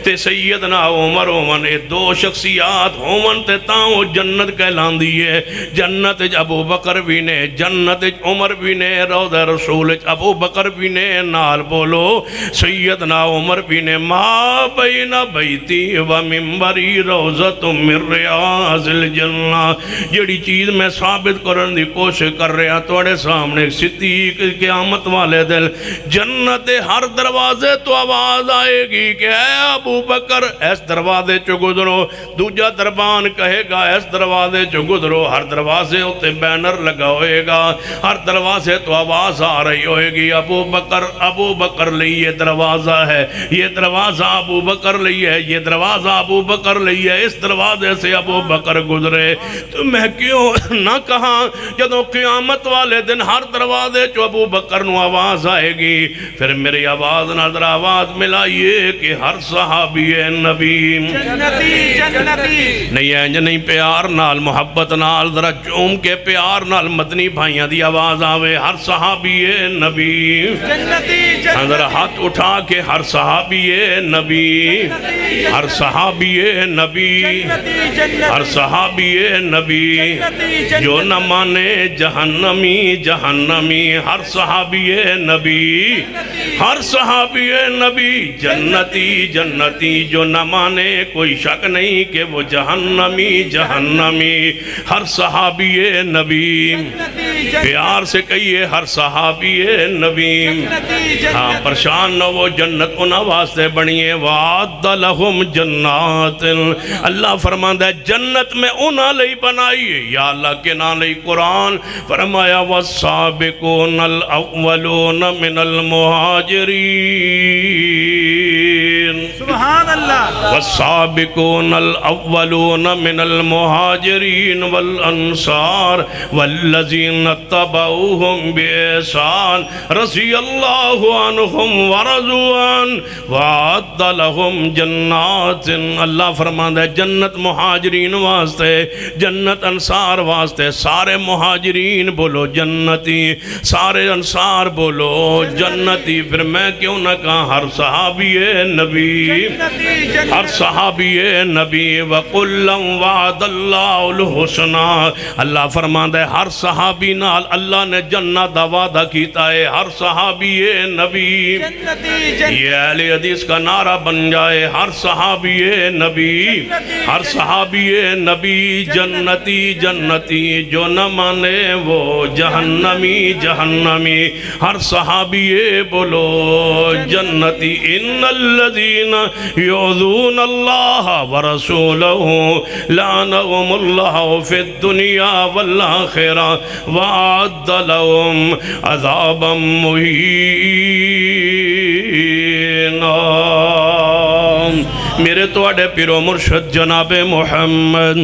تے سیدنا عمر ہون، اے دو شخصیات ہون تے تاں او جنت کہلاندی ہے۔ جنت وچ ابو بکر بھی نے، جنت وچ عمر بھی نے، روضہ رسول ابو بکر بھی نے، نال بولو سیدنا عمر بھی نے۔ ما بین بیتی و منبری روضۃ من ریاض الجنہ۔ جڑی چیز میں ثابت کرن دی کوشش کر رہا تواڈے سامنے، صدیق قیامت والے دل جنت ہر دروازے تو آواز آئے گی کہ اے ابو بکر اس دروازے چو گزرو، دوجا دربان کہے گا اس دروازے چو گزرو، ہر دروازے ہوتے بینر لگا ہوئے گا، ہر دروازے تو آواز آ رہی ہوئے گی ابو بکر لئی یہ دروازہ ہے، یہ دروازہ ابو بکر لئی ہے، یہ دروازہ ابو بکر لئی ہے، اس دروازے سے ابو بکر گزرے۔ تو میں کیوں نہ کہا جدوں قیامت والے دن ہر دروازے چو ابو بکر نو آواز آئے گی، پھر میری آواز نظر آواز ملائیے کہ ہر صحابی نبی جنتی نہیں ہے، نہیں پیار نال محبت نال ذرا چوم کے پیار نال مدنی بھائیاں دی آواز آوے، ہر صحابی نبی. جنتی ذرا ہاتھ اٹھا کے ہر صحابی نبی، ہر صحابی نبی، ہر صحابی نبی جو نہ مانے جہنمی جہنمی. ہر صحابی نبی، ہر صحابی نبی جنتی جنتی جو نہ مانے کوئی شک نہیں کہ وہ جہنمی جہنمی. ہر صحابی نبی، پیار سے کہیے ہر صحابی نبی. ہاں پریشان نہ وہ جنت انہاں واسطے بنیے. وعد لہم جنات، اللہ فرماندہ ہے جنت میں انہاں لئی بنائیے. یا اللہ کے نام لئی قرآن فرمایا والسابقون الاولون من المہاجرین، سبحان اللہ. والسابقون الاولون من المہاجرین والانصار والذین اتبعوهم بإحسان رضی اللہ عنہم ورضوا عنہ وعد لہم جنات. اللہ فرماتا ہے جنت مہاجرین واسطے، جنت انصار واسطے. سارے مہاجرین بولو جنتی، سارے انصار بولو جنتی. پھر میں کیوں نہ کہا ہر صحابی نبی، ہر صحابی نبی. وَقُلًّا وَعَدَ اللَّهُ الْحُسْنَى، اللہ فرماتا ہے ہر صحابی نال اللہ نے جنت دا وعدہ کیتا ہے. ہر صحابی نبی، یہ اہل حدیث کا نعرہ بن جائے. ہر صحابی نبی، ہر صحابی نبی جنتی جنتی جو نہ مانے وہ جہنمی جہنمی. ہر صحابی بولو جنتی. ان الذین یعذون اللہ ورسولہ لعنہم اللہ فی الدنیا والآخرہ وأعد لهم عذابا مہینا. میرے تو اڈے پیرو مرشد جناب محمد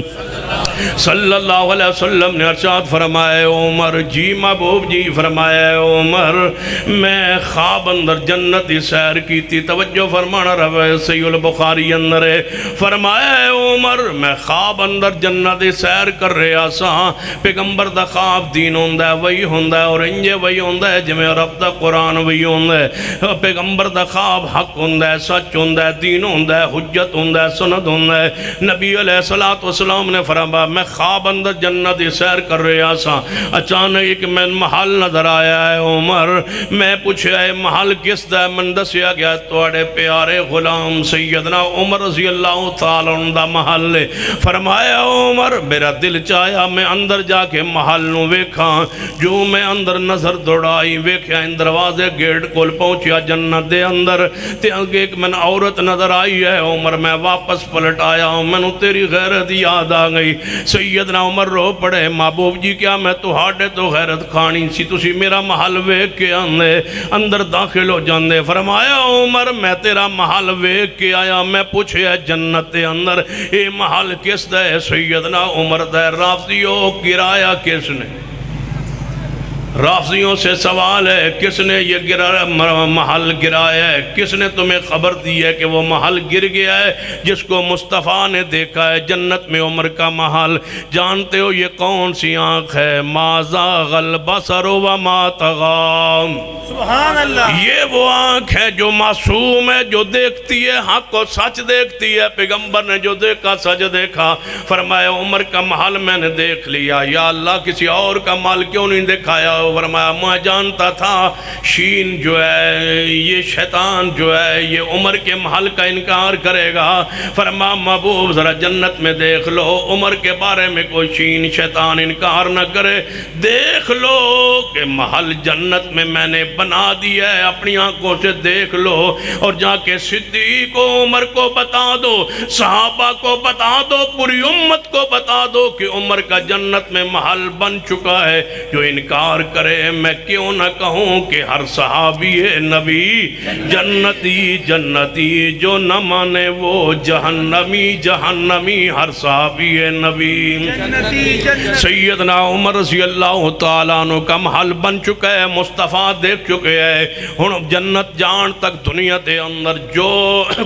صلی اللہ علیہ وسلم نے ارشاد فرمائے عمر جی محبوب جی فرمائے عمر میں خواب اندر جنتی سیر کی تھی. توجہ فرمانا روایت صحیح البخاری اندر ہے. فرمائے عمر میں خواب اندر جنتی سیر کر رہا سا. پیغمبر دا خواب دین ہوندہ ہے وہی ہوندہ ہے اور انجے وہی ہوندہ ہے جمیں رب دا قرآن وہی ہوندہ ہے. پیغمبر دا خواب حق ہوندہ ہے، سچ ہوندہ ہے، دین ہوندہ ہے، حجت ہوندہ ہے، سند ہوندہ ہے. نبی علیہ السلام نے فرمایا میں خواب اندر جنت سیر کر رہا سا. اچانک ایک میں محل نظر آیا ہے عمر. میں پوچھا ہے محل کس دا ہے؟ من دسیا گیا توڑے پیارے غلام سیدنا عمر رضی اللہ تعالیٰ عنہ دا محل ہے. فرمایا عمر میرا دل چاہیا میں اندر جا کے محل نو ویکھا. جو میں اندر نظر دوڑائی ویکھیا ان دروازے گیٹ کول پہنچیا جنت دے اندر تے ایک میں عورت نظر آئی ہے. عمر میں واپس پلٹ آیا ہوں، میں نو تیری غیرت یاد آ گئی. سیدنا عمر رو پڑے محبوب جی کیا میں تہاڈے تو غیرت کھانی سی، تسی میرا محل ویکھ کے آندے اندر داخل ہو جاندے. فرمایا عمر میں تیرا محل ویکھ کے آیا. میں پوچھے جنت دے اندر اے محل کس دا ہے؟ سیدنا عمر دا ہے. رافضیوں گرایا کس نے؟ رافضیوں سے سوال ہے کس نے یہ محل گرایا ہے؟ کس نے تمہیں خبر دی ہے کہ وہ محل گر گیا ہے جس کو مصطفیٰ نے دیکھا ہے جنت میں عمر کا محل؟ جانتے ہو یہ کون سی آنکھ ہے؟ ما زاغ البصر وما طغی. سبحان اللہ. یہ وہ آنکھ ہے جو معصوم ہے، جو دیکھتی ہے حق و سچ دیکھتی ہے. پیغمبر نے جو دیکھا سچ دیکھا. فرمایا عمر کا محل میں نے دیکھ لیا. یا اللہ کسی اور کا محل کیوں نہیں دکھایا؟ فرمایا میں جانتا تھا شین جو ہے یہ شیطان جو ہے یہ عمر کے محل کا انکار کرے گا. فرمایا محبوب ذرا جنت میں دیکھ لو، عمر کے بارے میں کوئی شین شیطان انکار نہ کرے. دیکھ لو کہ محل جنت میں نے بنا دیا ہے، اپنی آنکھوں سے دیکھ لو. اور جا کے صدیق کو عمر کو بتا دو، صحابہ کو بتا دو، پوری امت کو بتا دو کہ عمر کا جنت میں محل بن چکا ہے. جو انکار کرے میں کیوں نہ کہوں کہ ہر صحابی نبی جنتی جنتی، جو نہ مانے وہ جہنمی جہنمی. ہر صحابی نبی سیدنا عمر رضی اللہ تعالیٰ عنہ کا محل بن چکا ہے، مصطفیٰ دیکھ چکے ہیں. ہن جنت جان تک دنیا دے اندر جو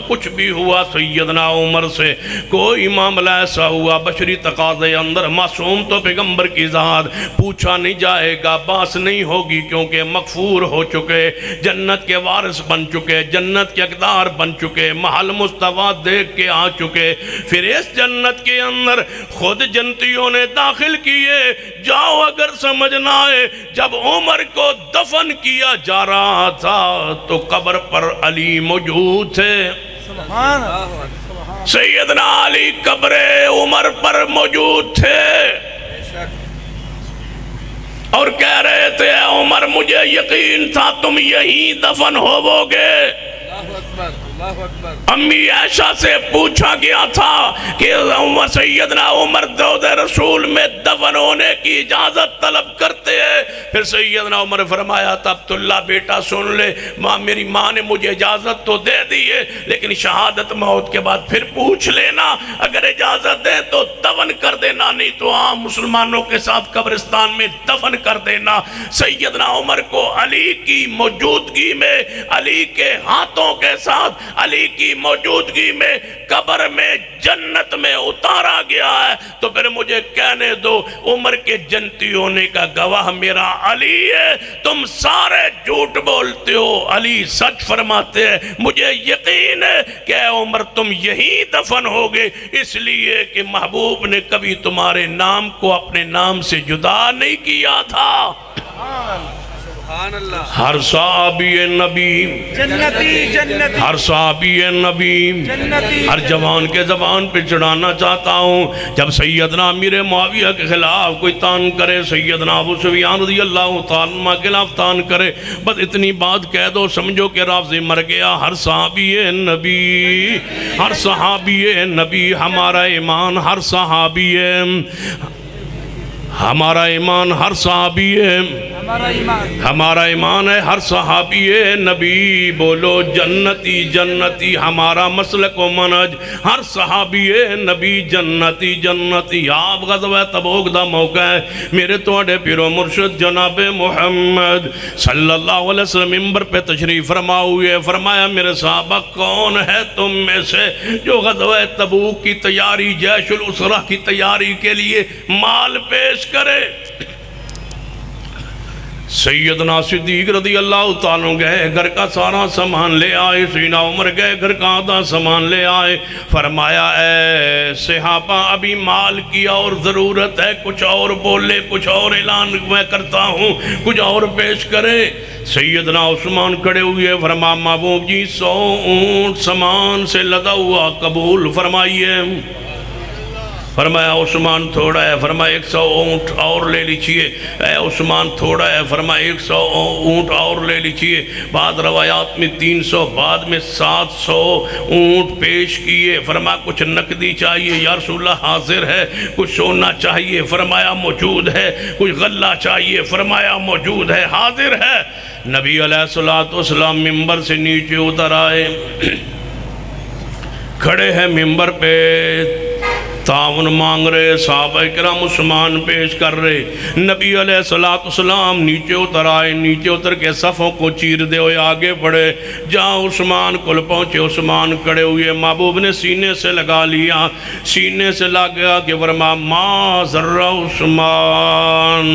کچھ بھی ہوا سیدنا عمر سے کوئی معاملہ ایسا ہوا بشری تقاضے اندر معصوم تو پیغمبر کی ذات پوچھا نہیں جائے گا. حواس نہیں ہوگی، کیونکہ مغفور ہو چکے، جنت کے وارث بن چکے، جنت کے اقدار بن چکے، محل مستویٰ دیکھ کے آ چکے۔ پھر اس جنت کے اندر خود جنتیوں نے داخل کیے۔ جاؤ اگر سمجھ نہ آئے، جب عمر کو دفن کیا جا رہا تھا تو قبر پر علی موجود تھے۔ سیدنا علی قبر عمر پر موجود تھے اور کہہ رہے تھے اے عمر مجھے یقین تھا تم یہیں دفن ہوو گے۔ امی عائشہ سے پوچھا گیا تھا کہ سیدنا عمر دود رسول میں دفن ہونے کی اجازت طلب کرتے ہیں۔ پھر سیدنا عمر فرمایا تب اللہ بیٹا سن لے، میری ماں نے مجھے اجازت تو دے دی ہے، لیکن شہادت موت کے بعد پھر پوچھ لینا، اگر اجازت دیں تو دفن کر دینا، نہیں تو عام مسلمانوں کے ساتھ قبرستان میں دفن کر دینا۔ سیدنا عمر کو علی کی موجودگی میں، علی کے ہاتھوں کے ساتھ، علی کی موجودگی میں قبر میں جنت میں اتارا گیا ہے۔ تو پھر مجھے کہنے دو عمر کے جنتی ہونے کا گواہ میرا علی ہے، تم سارے جھوٹ بولتے ہو، علی سچ فرماتے ہیں۔ مجھے یقین ہے کہ اے عمر تم یہی دفن ہوگے، اس لیے کہ محبوب نے کبھی تمہارے نام کو اپنے نام سے جدا نہیں کیا تھا۔ ہر صحابی نبی جنتی جنتی، ہر صحابی نبی جنتی، ہر جوان کے زبان پہ چڑھانا چاہتا ہوں، جب سیدنا امیر معاویہ کے خلاف کوئی تان کرے، سیدنا ابو سفیان رضی اللہ تعالیٰ عنہ کے خلاف تان کرے، بس اتنی بات کہہ دو سمجھو کہ رافضی مر گیا۔ ہر صحابی نبی، ہر صحابی نبی ہمارا ایمان، ہر صحابی ہمارا ایمان، ہر صحابی ہمارا ایمان ہے، ہر صحابی نبی بولو جنتی جنتی ہمارا مسلک و منہج، ہر صحابی نبی جنتی جنتی۔ آپ غزوہ تبوک دا موقع ہے، میرے توڑے پیر و مرشد جناب محمد صلی اللہ علیہ وسلم منبر پہ تشریف فرما ہوئے، فرمایا میرے صحابہ کون ہے تم میں سے جو غزوہ تبوک کی تیاری، جیش الاسرہ کی تیاری کے لیے مال پیش کرے؟ سیدنا صدیق رضی اللہ تعالیٰ گئے گھر کا سارا سامان لے آئے، سیدنا عمر گئے گھر کا آدھا سامان لے آئے، فرمایا اے صحابہ ابھی مال کی اور ضرورت ہے، کچھ اور بولے، کچھ اور اعلان میں کرتا ہوں، کچھ اور پیش کرے۔ سیدنا عثمان کھڑے ہوئے، فرمایا محبوب جی 100 اونٹ سامان سے لدا ہوا قبول فرمائیے۔ فرمایا عثمان تھوڑا ہے، فرمایا 100 اونٹ اور لے لیجئے۔ اے عثمان تھوڑا ہے، فرمایا 100 اونٹ اور لے لیجئے۔ بعد روایات میں 300، بعد میں 700 اونٹ پیش کیے۔ فرمایا کچھ نقدی چاہیے یا رسول اللہ حاضر ہے، کچھ سونا چاہیے، فرمایا موجود ہے، کچھ غلہ چاہیے، فرمایا موجود ہے، حاضر ہے۔ نبی علیہ السلام منبر سے نیچے اتر آئے، کھڑے ہیں منبر پہ، تعاون مانگ رہے، صحابہ کرام عثمان پیش کر رہے۔ نبی علیہ السلام نیچے اتر آئے، نیچے اتر کے صفوں کو چیر دے ہوئے آگے بڑھے، جہاں عثمان کل پہنچے عثمان کھڑے ہوئے، محبوب نے سینے سے لگا لیا، سینے سے لگا کہ فرمایا ما ذر عثمان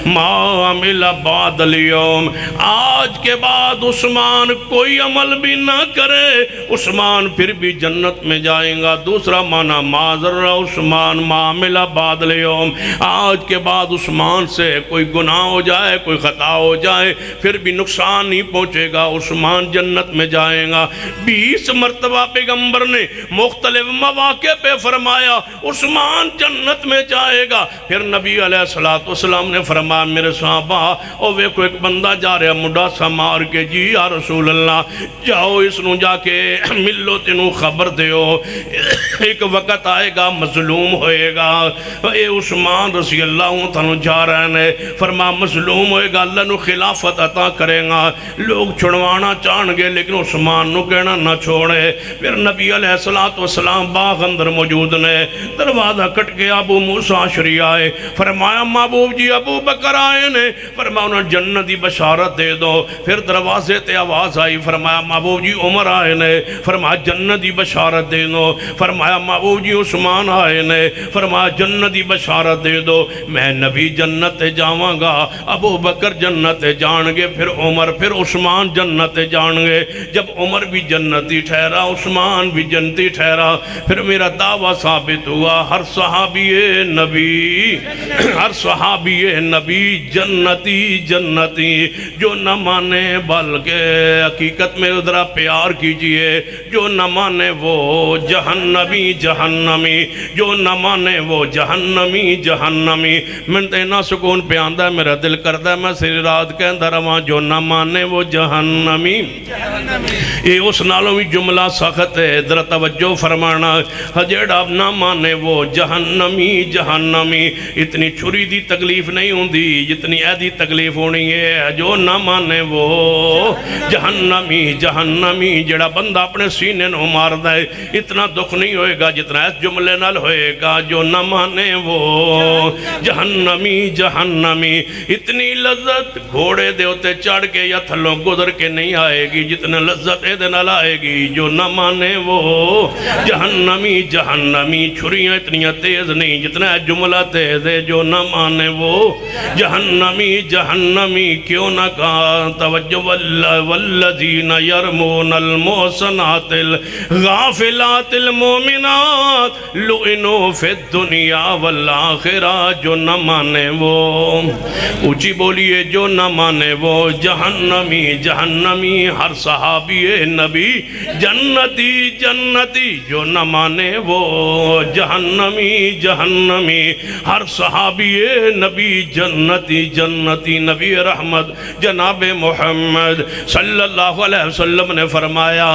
ما عمل بعد اليوم، آج کے بعد عثمان کوئی عمل بھی نہ کرے، عثمان پھر بھی جنت میں جائیں گا۔ دوسرا معنی ما ذر عثمان معاملہ بعد اليوم، آج کے بعد عثمان سے کوئی گناہ ہو جائے، کوئی خطا ہو جائے، پھر بھی نقصان نہیں پہنچے گا، عثمان جنت میں جائیں گا۔ 20 مرتبہ پیغمبر نے مختلف مواقع پہ فرمایا عثمان جنت میں جائے گا۔ پھر نبی علیہ السلام نے فرمایا میرے صحابہ او ویکھو ایک بندہ جا رہا مڈا سا مار کے، جی یا رسول اللہ جاؤ اس نو جا کے ملو تینوں خبر دیو، ایک وقت آئے گا مظلوم ہوئے گا۔ اے عثمان رضی اللہ تعالیٰ جا رہے ہیں، فرما مظلوم ہوئے گا، اللہ نو خلافت عطا کرے گا، لوگ چھڑوانا چاہن گے لیکن عثمان نو کہنا نہ چھوڑے۔ پھر نبی علیہ السلام باغ اندر موجود نے، دروازہ کٹ کے ابو موسیٰ اشعری آئے، فرمایا محبوب جی ابو بکر آئے نے، فرمایا انہیں جنتی بشارت دے دو۔ پھر دروازے تے آواز آئی، فرمایا محبوب جی عمر آئے نے، فرمایا جنتی بشارت دے دو۔ فرمایا محبوب جی عثمان آئے فرمائے نے، فرمایا جنت دی بشارت دے دو، میں نبی جنت جاواں گا، ابو بکر جنت جان گے، پھر عمر، پھر عثمان جنت جان گے۔ جب عمر بھی جنتی ٹھہرا، عثمان بھی جنتی ٹھہرا، پھر میرا دعویٰ ثابت ہوا، ہر صحابی نبی، ہر صحابی نبی جنتی جنتی، جو نہ مانے بلکہ حقیقت میں ادھرا پیار کیجئے، جو نہ مانے وہ جہنمی جہنمی، جو نہ مانے وہ جہنمی جہنمی۔ من دینا سکون پہ آندہ ہے، میرا دل کردہ ہے میں سری رات کہندہ رواں، جو نہ مانے وہ جہنمی۔ یہ اس نالوں بھی جملہ سخت ہے، ادھر توجہ فرمانا، جیڑا نہ مانے وہ جہنمی جہنمی۔ اتنی چھری دی تکلیف نہیں ہوں دی جتنی ایدی تکلیف ہونی ہے، جو نہ مانے وہ جہنمی جہنمی۔ جڑا بندہ اپنے سینے نو مار دے اتنا دکھ نہیں ہوئے گا جتنا اس جملے نال ہوئے گا، جو نہ مانے وہ جہنمی جہنمی۔ اتنی لذت گھوڑے دے ہوتے چڑھ کے یا تھلوں گزر کے نہیں آئے گی جتنا لذت اے دے نال آئے گی، جو نہ مانے وہ جہنمی جہنمی۔ چھریاں اتنی تیز نہیں جتنا جملہ تیز ہے، جو نہ مانے وہ جہنمی جہنمی۔ کیوں نہ کہا توجہ، والذین یرمون المحصنات الغافلات المؤمنات لعنوا فی الدنیا والآخرہ، جو نہ مانے وہ، اونچی بولیے، جو نہ مانے وہ جہنمی جہنمی۔ ہر صحابی نبی جنتی جنتی، جو نہ مانے وہ جہنمی جہنمی۔ ہر صحابی نبی جنتی جنتی۔ نبی رحمت جناب محمد صلی اللہ علیہ وسلم نے فرمایا،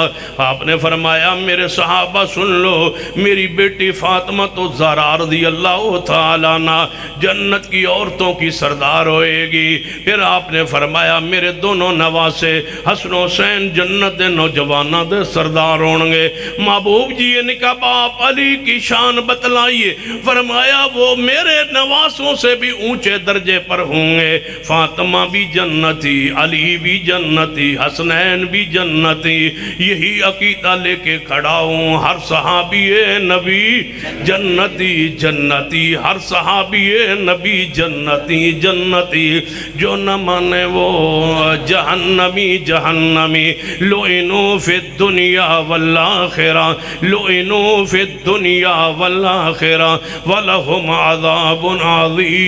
آپ نے فرمایا میرے صحابہ سن لو، میری بیٹی فاطمہ تو زہرا رضی اللہ تعالیٰ عنہ جنت کی عورتوں کی سردار ہوئے گی۔ پھر آپ نے فرمایا میرے دونوں نواسے حسن و حسین جنت دے نوجوانہ دے سردار ہوں گے۔ محبوب جی نے کہا باپ علی کی شان بتلائیے، فرمایا وہ میرے نواسوں سے بھی اونچے درجے پر ہوں گے، فاطمہ بھی جنتی، علی بھی جنتی، حسنین بھی جنتی۔ یہی عقیدہ لے کے کھڑا ہوں، ہر صحابی نبی جنتی جنتی، ہر صحابی نبی جنتی جنتی، جو نہ مانے وہ جہنمی جہنمی۔ لعنوا فی الدنیا والآخرہ، لعنوا فی الدنیا والآخرہ، وَلَهُمْ عَذَابٌ عَظِيمٌ۔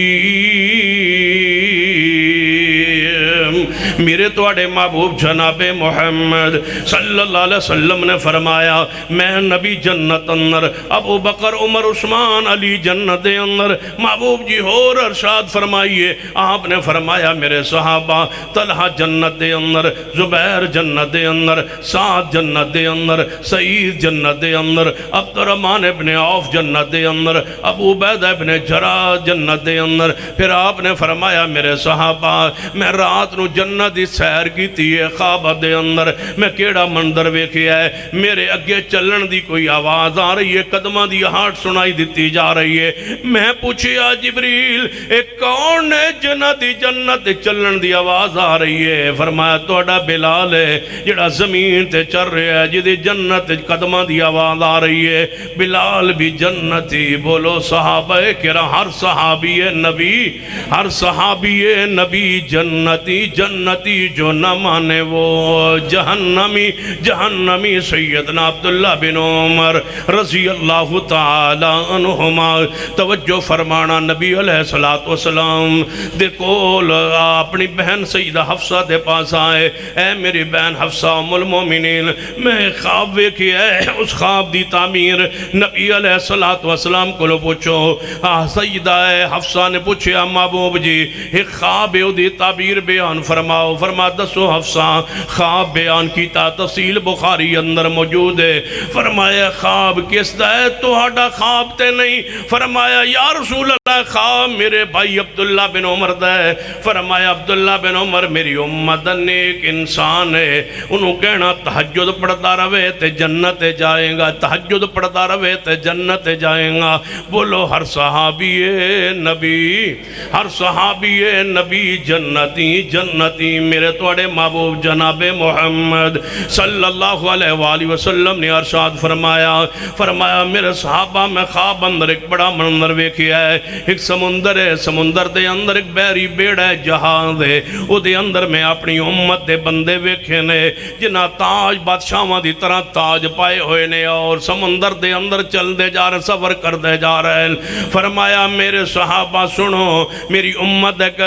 میرے توڑے محبوب جناب محمد صلی اللہ علیہ وسلم نے فرمایا میں نبی جنت اندر، ابو بکر عمر عثمان علی جنت اندر۔ محبوب جی اور ارشاد فرمائیے، آپ نے فرمایا میرے صحابہ طلحہ جنت دے اندر، زبیر جنت دے اندر، سعد جنت دے اندر، سعید جنت دے اندر، عبد الرحمن ابن عوف جنت دے اندر، ابو عبیدہ ابن جراح جنت دے اندر۔ پھر آپ نے فرمایا میرے صحابہ میں رات نو جنت دی سیر کی تھی خواب دے اندر، میں کیڑا منظر ویکھیا ہے، میرے اگے چلن دی کوئی آواز آ رہی ہے، قدمہ دی ہاٹ سنائی دیتی جا رہی ہے۔ میں پوچھیا جبریل ایک کون ہے جنہ دی جنت چلن دی آواز آ رہی ہے؟ فرمایا توڑا بلال ہے جڑا زمین تے چل رہا ہے، جدی جنت قدمہ دی آواز آ رہی ہے۔ بلال بھی جنتی، بولو صحابہ کرام، ہر صحابی نبی، ہر صحابی نبی جنتی جنتی، جو نہ مانے وہ جہنمی جہنمی۔ سیدنا عبداللہ بن عمر رضی اللہ تعالی عنہما، توجہ فرمانا، نبی علیہ السلام دے کول اپنی بہن سیدہ حفصہ دے پاس آئے، اے میری بہن حفصہ ام المومنین، میں خواب ویکھی ہے، اس خواب دی تعمیر نبی علیہ السلام کو لو پوچھو۔ سیدہ حفصہ نے پوچھیا محبوب جی ایک خواب دی تعبیر بیان فرماؤ۔ فرما دسو حفصہ، خواب بیان کیتا، تفصیل بخاری اندر موجود ہے۔ فرمایا خواب کس دا ہے؟ توہاڈا خواب تے نہیں۔ فرمایا یا رسول اللہ خواب میرے بھائی عبداللہ بن عمر دا ہے۔ فرمایا عبداللہ بن عمر میری امت نیک انسان ہے، انہوں کہنا تہجد پڑھتا رہے تے جنت جائیں گا، تہجد پڑھتا رہے تے جنت جائیں گا۔ بولو ہر صحابی نبی، ہر صحابی نبی جنتی جنتی۔ میرے توڑے محبوب جناب محمد صلی اللہ علیہ وآلہ وسلم نے ارشاد فرمایا میرے صحابہ میں خواب اندر ایک بڑا منظر ویکھیا ہے. ایک سمندر ہے, سمندر دے اندر ایک بحری بیڑا ہے, جہاز ہے, او دے اندر میں اپنی امت دے بندے ویکھے نے جنہ تاج بادشاہاں دی طرح تاج پائے ہوئے نے اور سمندر دے اندر چل دے جا رہے, سفر کر دے جا رہے. فرمایا میرے صحابہ سنو, میری امت ایک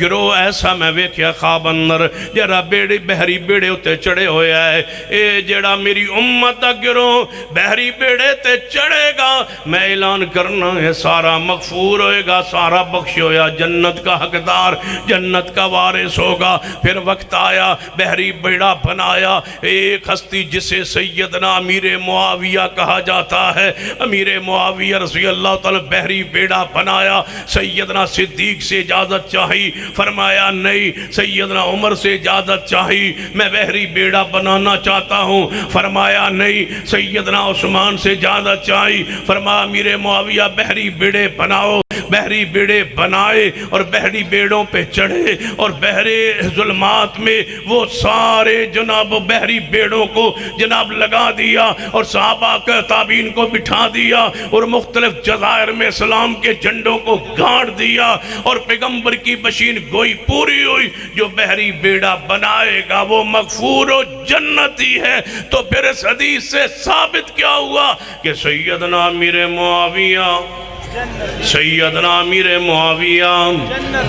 گروہ ایسا میں ویکھیا خواب اندر جرا بحری بیڑے ہوتے چڑھے ہوئے ہے. اے جڑا میری امت دا گروہ بحری بیڑے تے چڑھے گا, میں اعلان کرنا ہے سارا مغفور ہوئے گا, سارا بخش ہویا, جنت کا حقدار, جنت کا وارث ہوگا. پھر وقت آیا, بحری بیڑا بنایا ایک ہستی جسے سیدنا امیر معاویہ کہا جاتا ہے. امیر معاویہ رضی اللہ تعالیٰ بحری بیڑا بنایا. سیدنا صدیق سے اجازت چاہی, فرمایا نہیں. سیدنا عمر سے اجازت چاہی, میں بحری بیڑا بنانا چاہتا ہوں, فرمایا نہیں. سیدنا عثمان سے اجازت چاہی, فرمایا امیر معاویہ بحری بیڑے بناؤ. بحری بیڑے بنائے اور بحری بیڑوں پہ چڑھے اور بحرے ظلمات میں وہ سارے جناب بحری بیڑوں کو جناب لگا دیا اور صحابہ کے تابعین کو بٹھا دیا اور مختلف جزائر میں اسلام کے جھنڈوں کو گاڑ دیا اور پیغمبر کی بشین گوئی پوری ہوئی. جو بحری بیڑا بنائے گا وہ مغفور و جنتی ہے. تو پھر اس حدیث سے ثابت کیا ہوا کہ سیدنا امیر معاویہ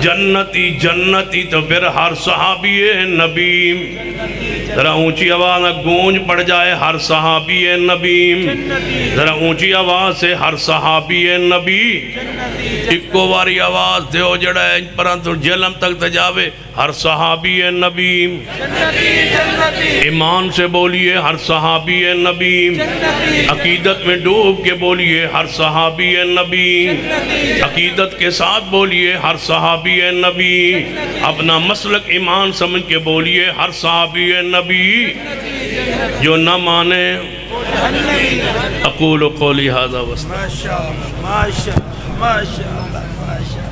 جنتی جنتی. تو پھر ہر صحابی نبی, ذرا اونچی آواز گونج پڑ جائے, ہر صحابی نبی, ذرا اونچی آواز سے ہر صحابی نبی. اکو واری آواز دیو جڑا ہے پرانتو جلم تک تجاوے, ہر صحابی نبی. ایمان سے بولیے ہر صحابی نبی. عقیدت میں ڈوب کے بولیے ہر صحابی نبی. عقیدت کے ساتھ بولیے ہر صحابی نبی. اپنا مسلک ایمان سمجھ کے بولیے ہر صحابی نبی. جو نہ مانے اقول قولی ھذا واستغفر. ماشاءاللہ ماشاءاللہ ماشاءاللہ.